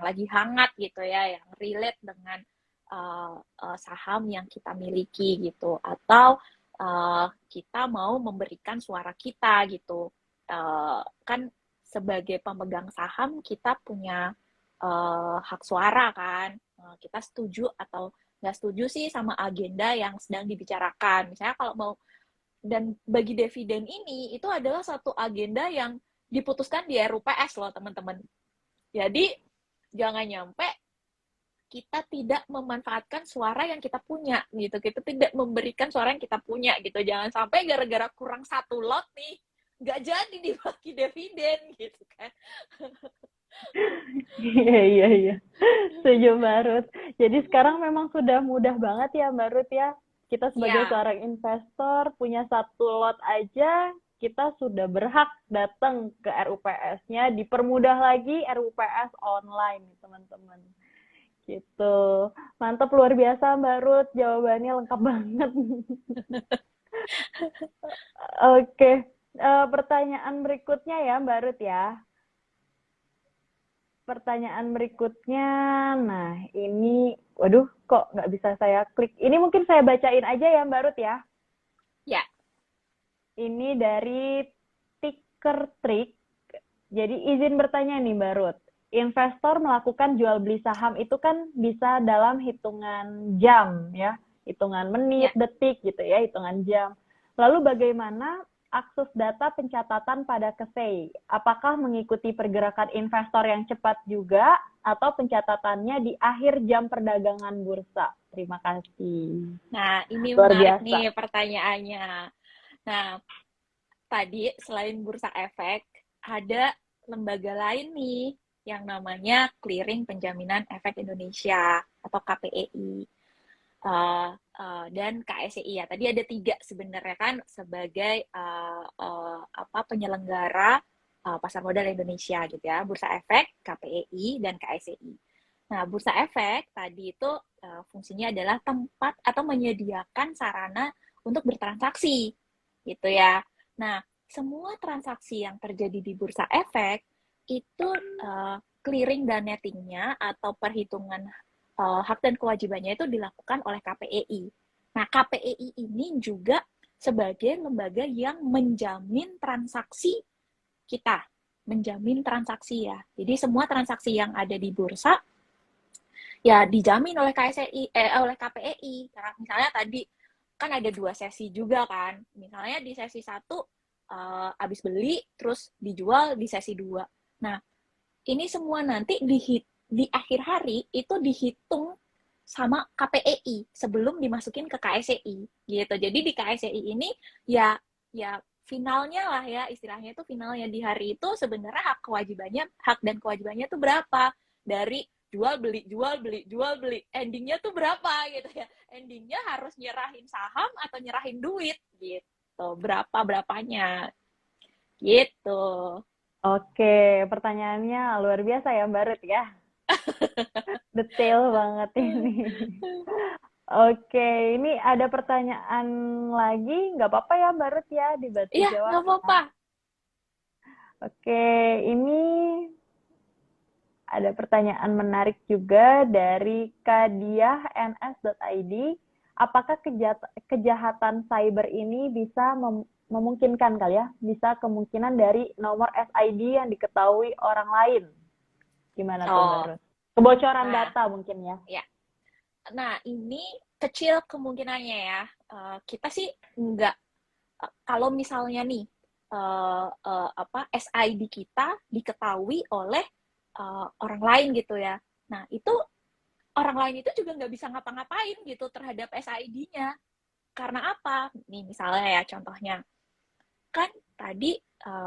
lagi hangat gitu ya, yang relate dengan saham yang kita miliki gitu, atau kita mau memberikan suara kita gitu. Kan sebagai pemegang saham kita punya hak suara kan, kita setuju atau nggak setuju sih sama agenda yang sedang dibicarakan. Misalnya kalau mau, dan bagi dividen ini itu adalah satu agenda yang diputuskan di RUPS loh teman-teman. Jadi jangan nyampe kita tidak memanfaatkan suara yang kita punya gitu. Kita tidak memberikan suara yang kita punya gitu. Jangan sampai gara-gara kurang satu lot nih nggak jadi dibagi dividen gitu kan. Iya. Setuju Mbak Ruth. Jadi sekarang memang sudah mudah banget ya Mbak Ruth ya. Kita sebagai Ya, seorang investor punya satu lot aja, kita sudah berhak datang ke RUPS-nya. Dipermudah lagi RUPS online teman-teman. Gitu. Mantap, luar biasa Mbak Ruth. Jawabannya lengkap banget. Oke. Pertanyaan berikutnya ya Mbak Ruth ya. Pertanyaan berikutnya, nah ini, waduh, kok nggak bisa saya klik. Ini mungkin saya bacain aja ya Mbak Ruth ya. ya, Ini dari Ticker Trick. Jadi izin bertanya nih Mbak Ruth. Investor melakukan jual beli saham itu kan bisa dalam hitungan jam ya, hitungan menit, ya. detik gitu ya, hitungan jam. Lalu bagaimana akses data pencatatan pada KSEI? Apakah mengikuti pergerakan investor yang cepat juga atau pencatatannya di akhir jam perdagangan bursa? Terima kasih. Nah, ini Luar menarik biasa. nih pertanyaannya. Nah, tadi selain Bursa Efek, ada lembaga lain nih yang namanya Clearing Penjaminan Efek Indonesia atau KPEI. Dan KSEI ya. Tadi ada 3 sebenarnya kan sebagai penyelenggara pasar modal Indonesia gitu ya. Bursa Efek, KPEI, dan KSEI. Nah, Bursa Efek tadi itu fungsinya adalah tempat atau menyediakan sarana untuk bertransaksi gitu ya. Nah, semua transaksi yang terjadi di Bursa Efek itu clearing dan nettingnya atau perhitungan hak dan kewajibannya itu dilakukan oleh KPEI. Nah, KPEI ini juga sebagai lembaga yang menjamin transaksi kita, menjamin transaksi ya. Jadi semua transaksi yang ada di bursa ya dijamin oleh oleh KPEI. Karena misalnya tadi kan ada 2 sesi juga kan. Misalnya di sesi 1 habis beli terus dijual di sesi 2. Nah, ini semua nanti di akhir hari itu dihitung sama KPEI sebelum dimasukin ke KSEI gitu. Jadi di KSEI ini ya ya finalnya lah ya, istilahnya itu finalnya di hari itu sebenarnya hak dan kewajibannya tuh berapa dari jual beli jual beli jual beli, endingnya tuh berapa gitu ya, endingnya harus nyerahin saham atau nyerahin duit gitu, berapanya gitu. Oke, pertanyaannya luar biasa ya Mbak Ruth ya. Detail banget ini. Oke, ini ada pertanyaan lagi. Nggak apa-apa ya Mbak Ruth ya, dibantu Iya, jawab nggak ya. apa-apa. Oke, ini ada pertanyaan menarik juga dari kadiahns.id. Apakah kejahatan cyber ini bisa memungkinkan kali ya, bisa kemungkinan dari nomor SID yang diketahui orang lain? Gimana tuh Mbak Oh, Ruth? Kebocoran nah, data mungkin ya. ya. Nah, ini kecil kemungkinannya ya. Kita sih nggak, kalau misalnya nih, SID kita diketahui oleh orang lain gitu ya. Nah, itu orang lain itu juga nggak bisa ngapa-ngapain gitu terhadap SID-nya. Karena apa? Nih misalnya ya contohnya, kan tadi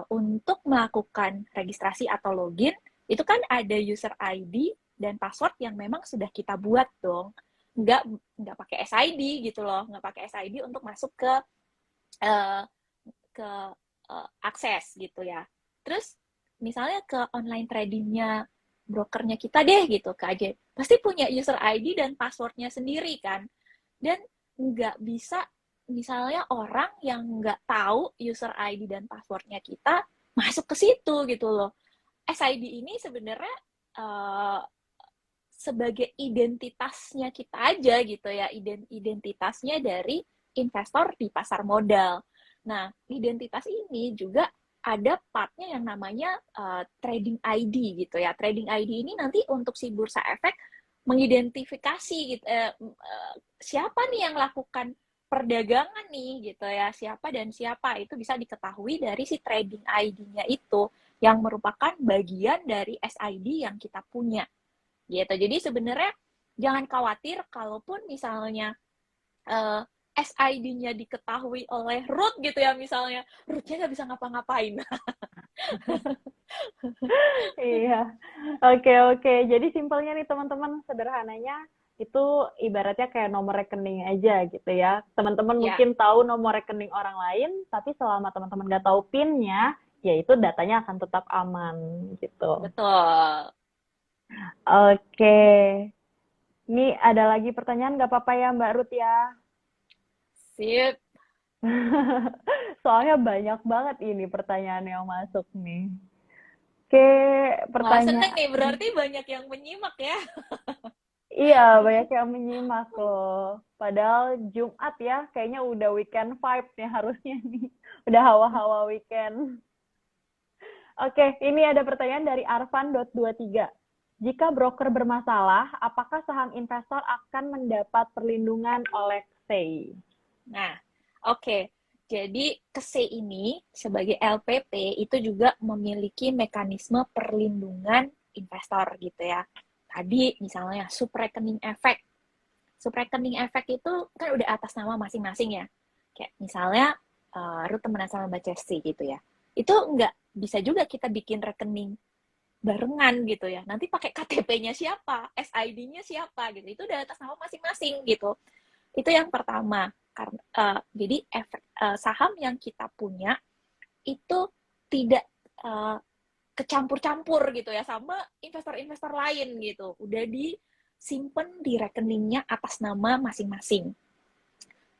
untuk melakukan registrasi atau login, itu kan ada user ID dan password yang memang sudah kita buat dong. Nggak, nggak pakai SID gitu loh, nggak pakai SID untuk masuk uh, ke akses gitu ya. Terus misalnya ke online tradingnya brokernya kita deh gitu, ke aja. Pasti punya user ID dan passwordnya sendiri kan. Dan nggak bisa misalnya orang yang nggak tahu user ID dan passwordnya kita masuk ke situ gitu loh. SID ini sebenarnya uh, sebagai identitasnya kita aja gitu ya, identitasnya dari investor di pasar modal. Nah, identitas ini juga ada partnya yang namanya trading ID gitu ya. Trading ID ini nanti untuk si bursa efek mengidentifikasi gitu, siapa nih yang lakukan perdagangan nih gitu ya, siapa dan siapa itu bisa diketahui dari si trading ID-nya itu yang merupakan bagian dari SID yang kita punya gitu. Jadi sebenarnya jangan khawatir kalaupun misalnya SID-nya diketahui oleh root gitu ya, misalnya rootnya nggak bisa ngapa-ngapain. Iya. Oke, oke. Jadi simpelnya nih teman-teman, sederhananya itu ibaratnya kayak nomor rekening aja gitu ya. Teman-teman Ya, mungkin tahu nomor rekening orang lain, tapi selama teman-teman nggak tahu PIN-nya, ya itu datanya akan tetap aman gitu. betul. Oke. Ini ada lagi pertanyaan, nggak apa-apa ya Mbak Ruth ya? Sip. Soalnya banyak banget ini pertanyaan yang masuk nih. Oke, Wah, seneng nih, pertanyaan. berarti banyak yang menyimak ya. Iya, banyak yang menyimak loh. Padahal Jumat ya, kayaknya udah weekend vibe nih harusnya nih. Udah hawa-hawa weekend. Oke, ini ada pertanyaan dari Arfan.23. Jika broker bermasalah, apakah saham investor akan mendapat perlindungan oleh SEI? Nah, oke. Jadi, KSE ini sebagai LPP itu juga memiliki mekanisme perlindungan investor gitu ya. Tadi misalnya subrekening efek. Subrekening efek itu kan udah atas nama masing-masing ya. Kayak misalnya Ruth temenan sama Mbak Chelsea gitu ya. Itu nggak bisa juga kita bikin rekening barengan gitu ya. Nanti pakai KTP-nya siapa, SID-nya siapa gitu. Itu udah atas nama masing-masing gitu. Itu yang pertama. Karena jadi saham yang kita punya itu tidak kecampur-campur gitu ya sama investor-investor lain gitu. Udah disimpan di rekeningnya atas nama masing-masing.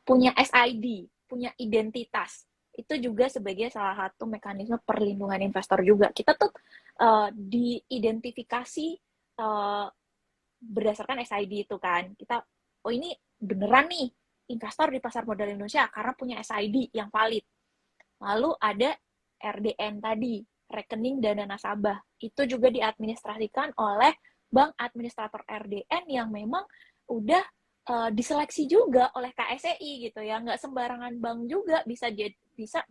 Punya SID, punya identitas. Itu juga sebagai salah satu mekanisme perlindungan investor juga. Kita tuh diidentifikasi uh, berdasarkan SID itu kan. Kita, oh ini beneran nih investor di pasar modal Indonesia karena punya SID yang valid. Lalu ada RDN tadi, rekening dana nasabah. Itu juga diadministrasikan oleh bank administrator RDN yang memang udah diseleksi juga oleh KSEI gitu ya. Nggak sembarangan bank juga bisa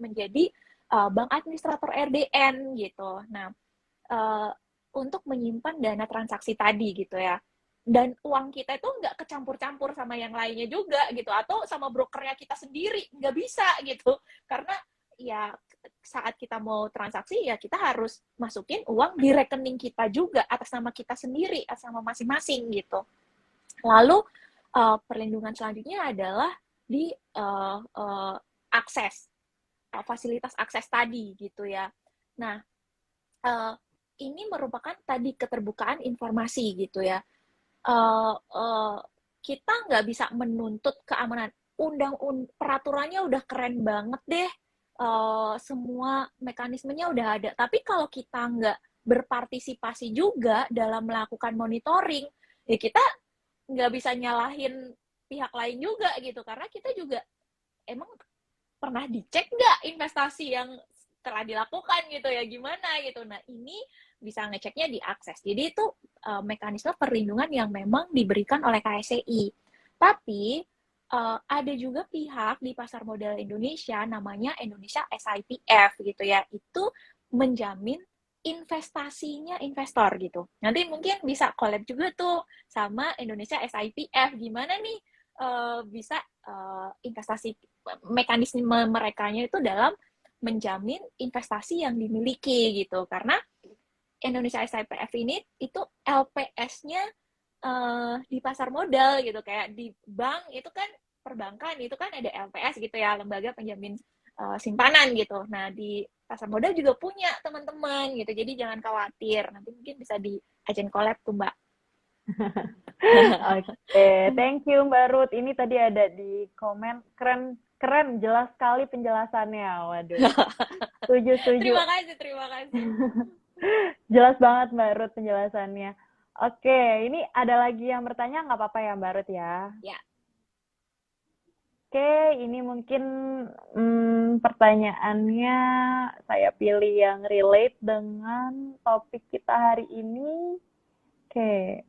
menjadi bank administrator RDN gitu. Nah, untuk menyimpan dana transaksi tadi gitu ya. Dan uang kita itu nggak kecampur-campur sama yang lainnya juga gitu, atau sama brokernya kita sendiri, nggak bisa gitu. Karena ya saat kita mau transaksi ya kita harus masukin uang di rekening kita juga atas nama kita sendiri, atas nama masing-masing gitu. Lalu perlindungan selanjutnya adalah di akses, fasilitas akses tadi gitu ya. Nah, ini merupakan tadi keterbukaan informasi gitu ya. Kita nggak bisa menuntut keamanan. Peraturannya udah keren banget deh, semua mekanismenya udah ada. Tapi kalau kita nggak berpartisipasi juga dalam melakukan monitoring, ya kita nggak bisa nyalahin pihak lain juga gitu. Karena kita juga emang pernah dicek nggak investasi yang telah dilakukan gitu ya, gimana gitu. Nah, ini bisa ngeceknya di akses. Jadi itu mekanisme perlindungan yang memang diberikan oleh KSEI. Tapi ada juga pihak di pasar modal Indonesia namanya Indonesia SIPF gitu ya. Itu menjamin investasinya investor gitu. Nanti mungkin bisa collab juga tuh sama Indonesia SIPF. Gimana nih bisa investasi, mekanisme merekanya itu dalam menjamin investasi yang dimiliki gitu. Karena Indonesia SIPF ini itu LPS-nya di pasar modal gitu, kayak di bank itu kan, perbankan itu kan ada LPS gitu ya, lembaga penjamin simpanan gitu. Nah, di pasar modal juga punya teman-teman gitu, jadi jangan khawatir, nanti mungkin bisa diajakin collab tuh Mbak. Oke, thank you Mbak Ruth. Ini tadi ada di komen, keren, jelas sekali penjelasannya. Waduh, setuju. Terima kasih. Jelas banget Mbak Ruth penjelasannya. Oke, ini ada lagi yang bertanya, nggak apa-apa ya Mbak Ruth ya? Ya. Oke, ini mungkin pertanyaannya saya pilih yang relate dengan topik kita hari ini. Oke.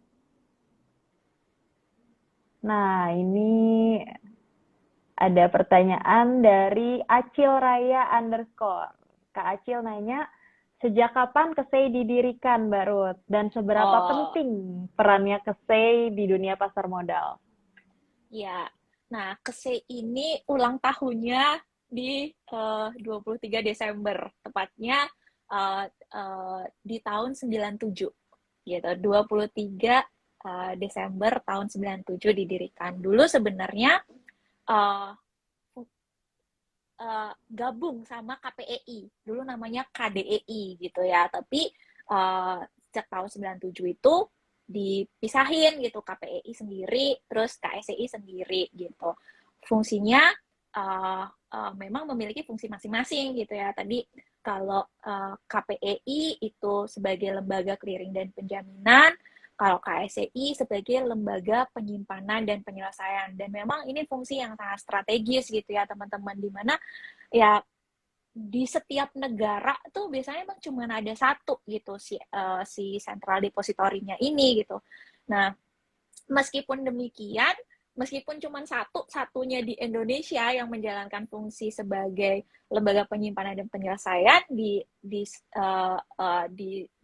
Nah, ini ada pertanyaan dari Acil Raya _ Kak Acil nanya, sejak kapan KSEI didirikan, Mbak Ruth? Dan seberapa penting perannya KSEI di dunia pasar modal? Ya, nah KSEI ini ulang tahunnya di 23 Desember, tepatnya di tahun 97, gitu. 23 Desember tahun 97 didirikan. Dulu sebenarnya gabung sama KPEI, dulu namanya KDEI gitu ya, tapi sejak tahun 97 itu dipisahin gitu, KPEI sendiri, terus KSEI sendiri gitu. Fungsinya memang memiliki fungsi masing-masing gitu ya. Tadi kalau KPEI itu sebagai lembaga clearing dan penjaminan, kalau KSEI sebagai lembaga penyimpanan dan penyelesaian. Dan memang ini fungsi yang sangat strategis gitu ya teman-teman, di mana ya di setiap negara tuh biasanya emang cuma ada satu gitu si central depository-nya ini gitu. Nah, meskipun demikian, meskipun cuma satunya di Indonesia yang menjalankan fungsi sebagai lembaga penyimpanan dan penyelesaian,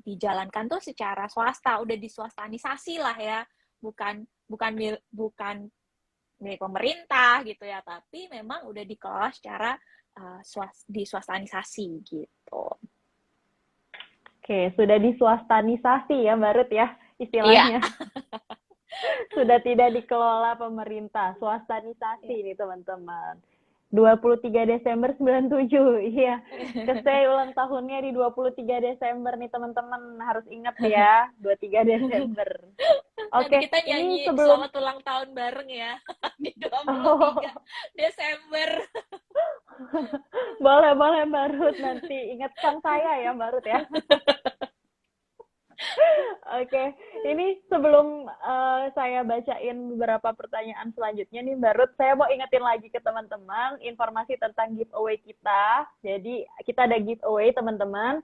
dijalankan tuh secara swasta, udah diswastanisasi lah ya, bukan milik pemerintah gitu ya, tapi memang udah dikelola secara diswastanisasi gitu. Oke, sudah diswastanisasi ya Mbak Ruth ya istilahnya. Iya. Sudah tidak dikelola pemerintah, swastanisasi nih teman-teman. 23 Desember 97, iya. KSEI ulang tahunnya di 23 Desember nih teman-teman, harus ingat ya, 23 Desember. Oke, nanti kita nyanyi selamat ulang tahun bareng ya, di 23 Desember. Boleh Mbak Ruth, nanti ingatkan saya ya Mbak Ruth ya. Oke, ini sebelum saya bacain beberapa pertanyaan selanjutnya nih Mbak Ruth, saya mau ingetin lagi ke teman-teman informasi tentang giveaway kita. Jadi kita ada giveaway teman-teman.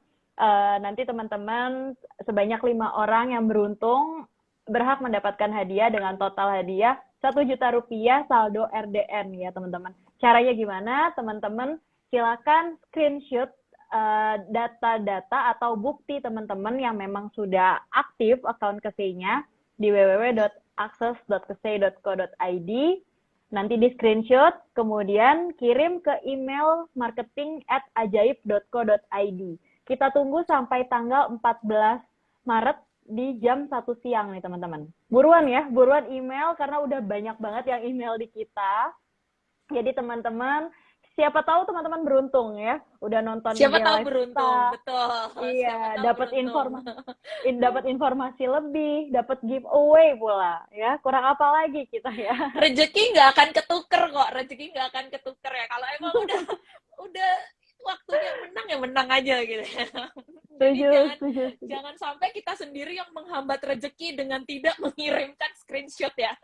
Nanti teman-teman sebanyak 5 orang yang beruntung berhak mendapatkan hadiah dengan total hadiah 1 juta rupiah saldo RDN ya teman-teman. Caranya gimana? Teman-teman silakan screenshot data-data atau bukti teman-teman yang memang sudah aktif akun KSEI-nya di www.access.ksei.co.id. Nanti di screenshot, kemudian kirim ke email marketing@ajaib.co.id. Kita tunggu sampai tanggal 14 Maret di jam 1 siang nih teman-teman. Buruan ya, buruan email karena udah banyak banget yang email di kita. Jadi teman-teman, siapa tahu teman-teman beruntung ya, udah nonton Siapa IG tahu live beruntung, kita. betul. Siapa Iya, tahu beruntung. dapat informasi lebih, dapat giveaway pula ya. Kurang apa lagi kita ya? Rezeki nggak akan ketuker kok, rezeki nggak akan ketuker ya. Kalau emang udah waktunya menang ya menang aja gitu ya. Jadi Setuju. jangan sampai kita sendiri yang menghambat rezeki dengan tidak mengirimkan screenshot ya.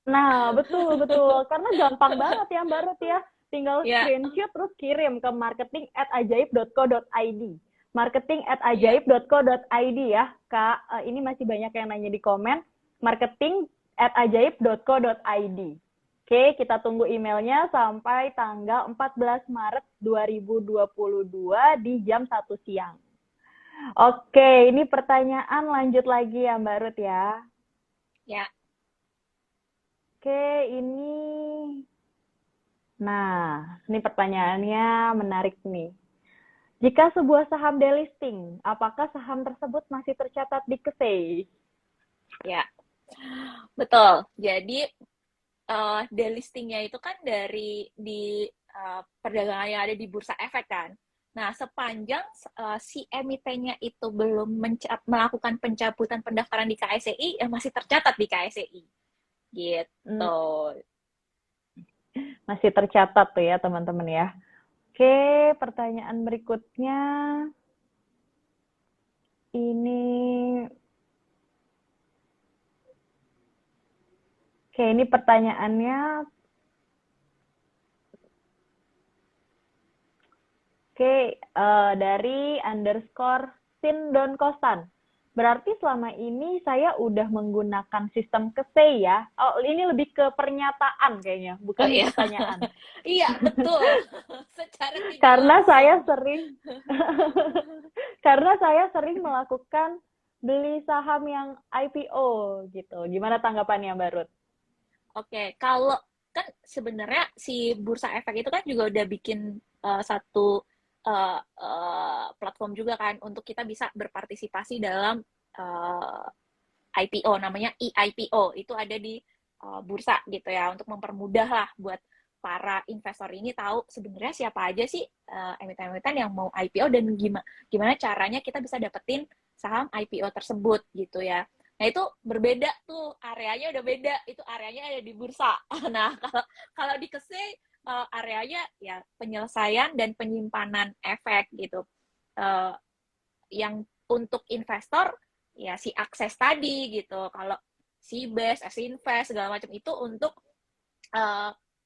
Nah, betul. Karena gampang banget ya, Mbak Ruth ya. Tinggal Ya, screenshot terus kirim ke marketing@ajaib.co.id. Marketing@ajaib.co.id ya, Kak. Ini masih banyak yang nanya di komen. Marketing@ajaib.co.id. Oke, kita tunggu emailnya sampai tanggal 14 Maret 2022 di jam 1 siang. Oke, ini pertanyaan lanjut lagi ya Mbak Ruth ya. ya. Oke, ini pertanyaannya menarik nih. Jika sebuah saham delisting, apakah saham tersebut masih tercatat di KSEI? Ya, betul. Jadi delistingnya itu kan di perdagangan yang ada di bursa efek kan. Nah, sepanjang si emitennya itu belum melakukan pencabutan pendaftaran di KSEI, ya masih tercatat di KSEI. Gitu. Masih tercatat tuh ya teman-teman ya. Oke, pertanyaan berikutnya. Ini pertanyaannya. Dari _Sindon_Kosan. Berarti selama ini saya udah menggunakan sistem KSEI ya. Oh, ini lebih ke pernyataan kayaknya, bukan Oh iya. pertanyaan. Iya, betul. Secara tidak Karena langsung. saya sering melakukan beli saham yang IPO gitu. Gimana tanggapannya Mbak Ruth? Oke, kalau kan sebenarnya si bursa efek itu kan juga udah bikin satu platform juga kan untuk kita bisa berpartisipasi dalam IPO, namanya eIPO. Itu ada di bursa gitu ya, untuk mempermudah lah buat para investor ini tahu sebenarnya siapa aja sih emiten-emiten yang mau IPO dan gimana caranya kita bisa dapetin saham IPO tersebut gitu ya. Nah, itu berbeda tuh, areanya udah beda. Itu areanya ada di bursa. Nah, kalau di KSEI areanya ya penyelesaian dan penyimpanan efek gitu. Yang untuk investor ya si akses tadi gitu. Kalau si base, Sinvest segala macam itu untuk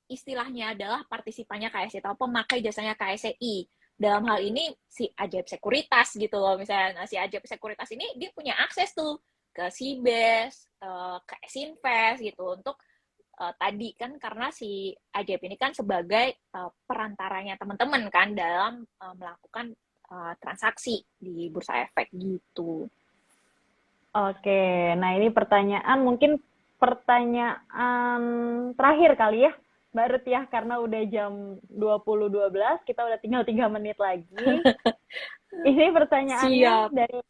istilahnya adalah partisipannya KSEI atau pemakai jasanya KSEI. Dalam hal ini si Ajaib Sekuritas gitu loh, misalnya. Nah, si Ajaib Sekuritas ini dia punya akses tuh ke Sibes, ke Sinvest gitu untuk tadi kan karena si Ajaib ini kan sebagai perantaranya teman-teman kan dalam melakukan transaksi di bursa efek gitu. Oke, nah ini mungkin pertanyaan terakhir kali ya, Mbak Ruth ya, karena udah jam 20.12, kita udah tinggal 3 menit lagi. Ini pertanyaannya Siap.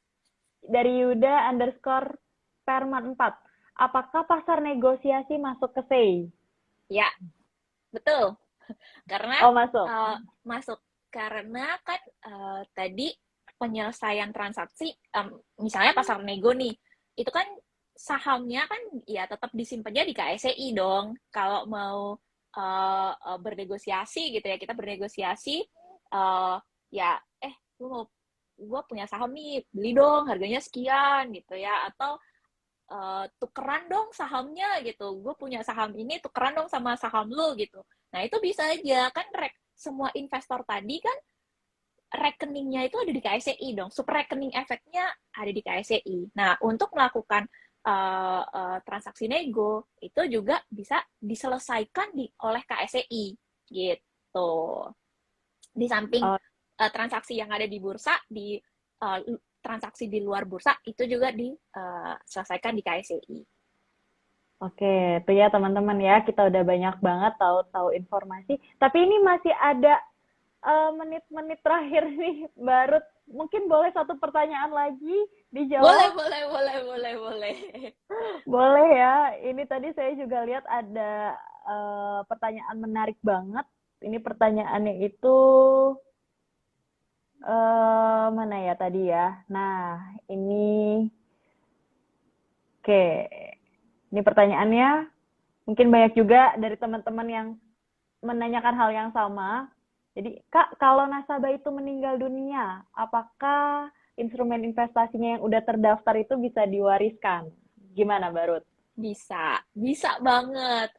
dari Yuda_Perman 4. Apakah pasar negosiasi masuk ke SEI? Ya, betul. Karena Masuk. masuk karena kan tadi penyelesaian transaksi, misalnya pasar nego nih, itu kan sahamnya kan ya tetap disimpannya di KSEI dong. Kalau mau bernegosiasi gitu ya, kita bernegosiasi ya gue punya saham nih, beli dong harganya sekian gitu ya, atau tukeran dong sahamnya gitu, gue punya saham ini tukeran dong sama saham lu gitu. Nah, itu bisa aja kan, semua investor tadi kan rekeningnya itu ada di KSEI dong, super rekening efeknya ada di KSEI. Nah, untuk melakukan transaksi nego itu juga bisa diselesaikan oleh KSEI gitu. Di samping transaksi yang ada di bursa, di transaksi di luar bursa itu juga diselesaikan di KSEI. Oke, itu ya teman-teman ya, kita udah banyak banget tahu-tahu informasi. Tapi ini masih ada menit-menit terakhir nih, Barut. Mungkin boleh satu pertanyaan lagi Boleh, dijawab? boleh, boleh, boleh, boleh. Boleh ya. Ini tadi saya juga lihat ada pertanyaan menarik banget. Ini pertanyaannya itu mana ya tadi ya? Nah, ini oke. Ini pertanyaannya mungkin banyak juga dari teman-teman yang menanyakan hal yang sama. Jadi, Kak, kalau nasabah itu meninggal dunia, apakah instrumen investasinya yang udah terdaftar itu bisa diwariskan? Gimana, Barut? Bisa banget.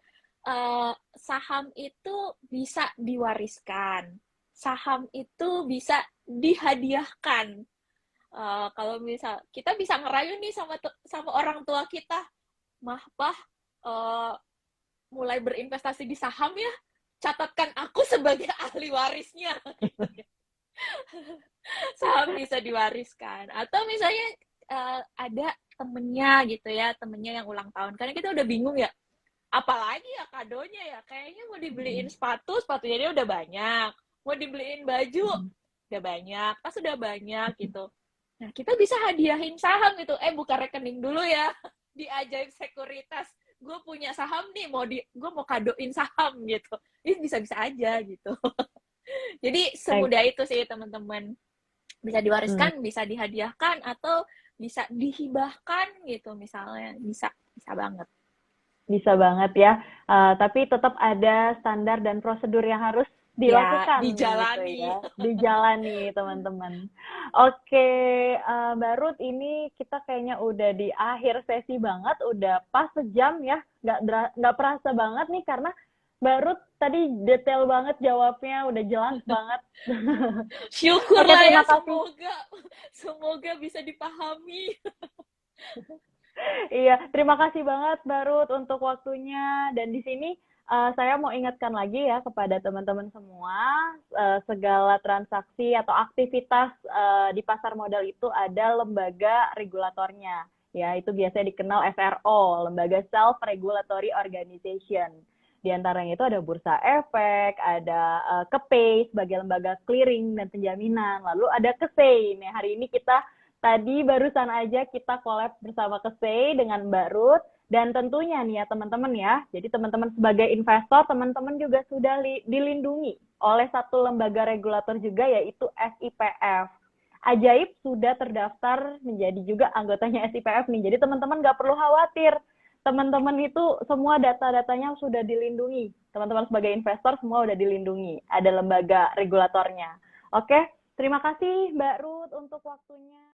Saham itu bisa diwariskan. Saham itu bisa dihadiahkan. Kalau misal kita bisa ngerayu nih sama orang tua kita, mah pah, uh, mulai berinvestasi di saham ya, catatkan aku sebagai ahli warisnya. Saham bisa diwariskan. Atau misalnya ada temennya gitu ya, temennya yang ulang tahun. Karena kita udah bingung ya, apalagi ya kadonya ya. Kayaknya mau dibeliin sepatu, sepatunya dia udah banyak. Mau dibeliin baju, udah banyak. Tas udah banyak gitu. Nah, kita bisa hadiahin saham gitu. Buka rekening dulu ya di Ajaib Sekuritas. Gue punya saham nih, gue mau kadoin saham gitu. Ini bisa-bisa aja gitu. Jadi Baik. semudah itu sih teman-teman. Bisa Hmm, diwariskan, bisa dihadiahkan, atau bisa dihibahkan gitu misalnya. Bisa banget. bisa banget ya. Tapi tetap ada standar dan prosedur yang harus Ya, dilakukan gitu dijalani. ya, dijalani teman-teman. Oke, Barut, ini kita kayaknya udah di akhir sesi banget, udah pas sejam ya, nggak perasa banget nih karena Barut tadi detail banget jawabnya, udah jelas banget. Oke, Syukurlah ya, terima kasih. semoga bisa dipahami. Iya, terima kasih banget Barut untuk waktunya. Dan di sini saya mau ingatkan lagi ya kepada teman-teman semua, segala transaksi atau aktivitas di pasar modal itu ada lembaga regulatornya. Ya, itu biasanya dikenal SRO, Lembaga Self Regulatory Organization. Di antaranya itu ada Bursa Efek, ada KEPEI sebagai lembaga clearing dan penjaminan, lalu ada KESEI. Nah, hari ini kita tadi barusan aja kita collab bersama Kesei dengan Mbak Ruth. Dan tentunya nih ya teman-teman ya, jadi teman-teman sebagai investor, teman-teman juga sudah dilindungi oleh satu lembaga regulator juga yaitu SIPF. Ajaib sudah terdaftar menjadi juga anggotanya SIPF nih. Jadi teman-teman nggak perlu khawatir. Teman-teman itu semua data-datanya sudah dilindungi. Teman-teman sebagai investor semua sudah dilindungi. Ada lembaga regulatornya. Oke, terima kasih Mbak Ruth untuk waktunya.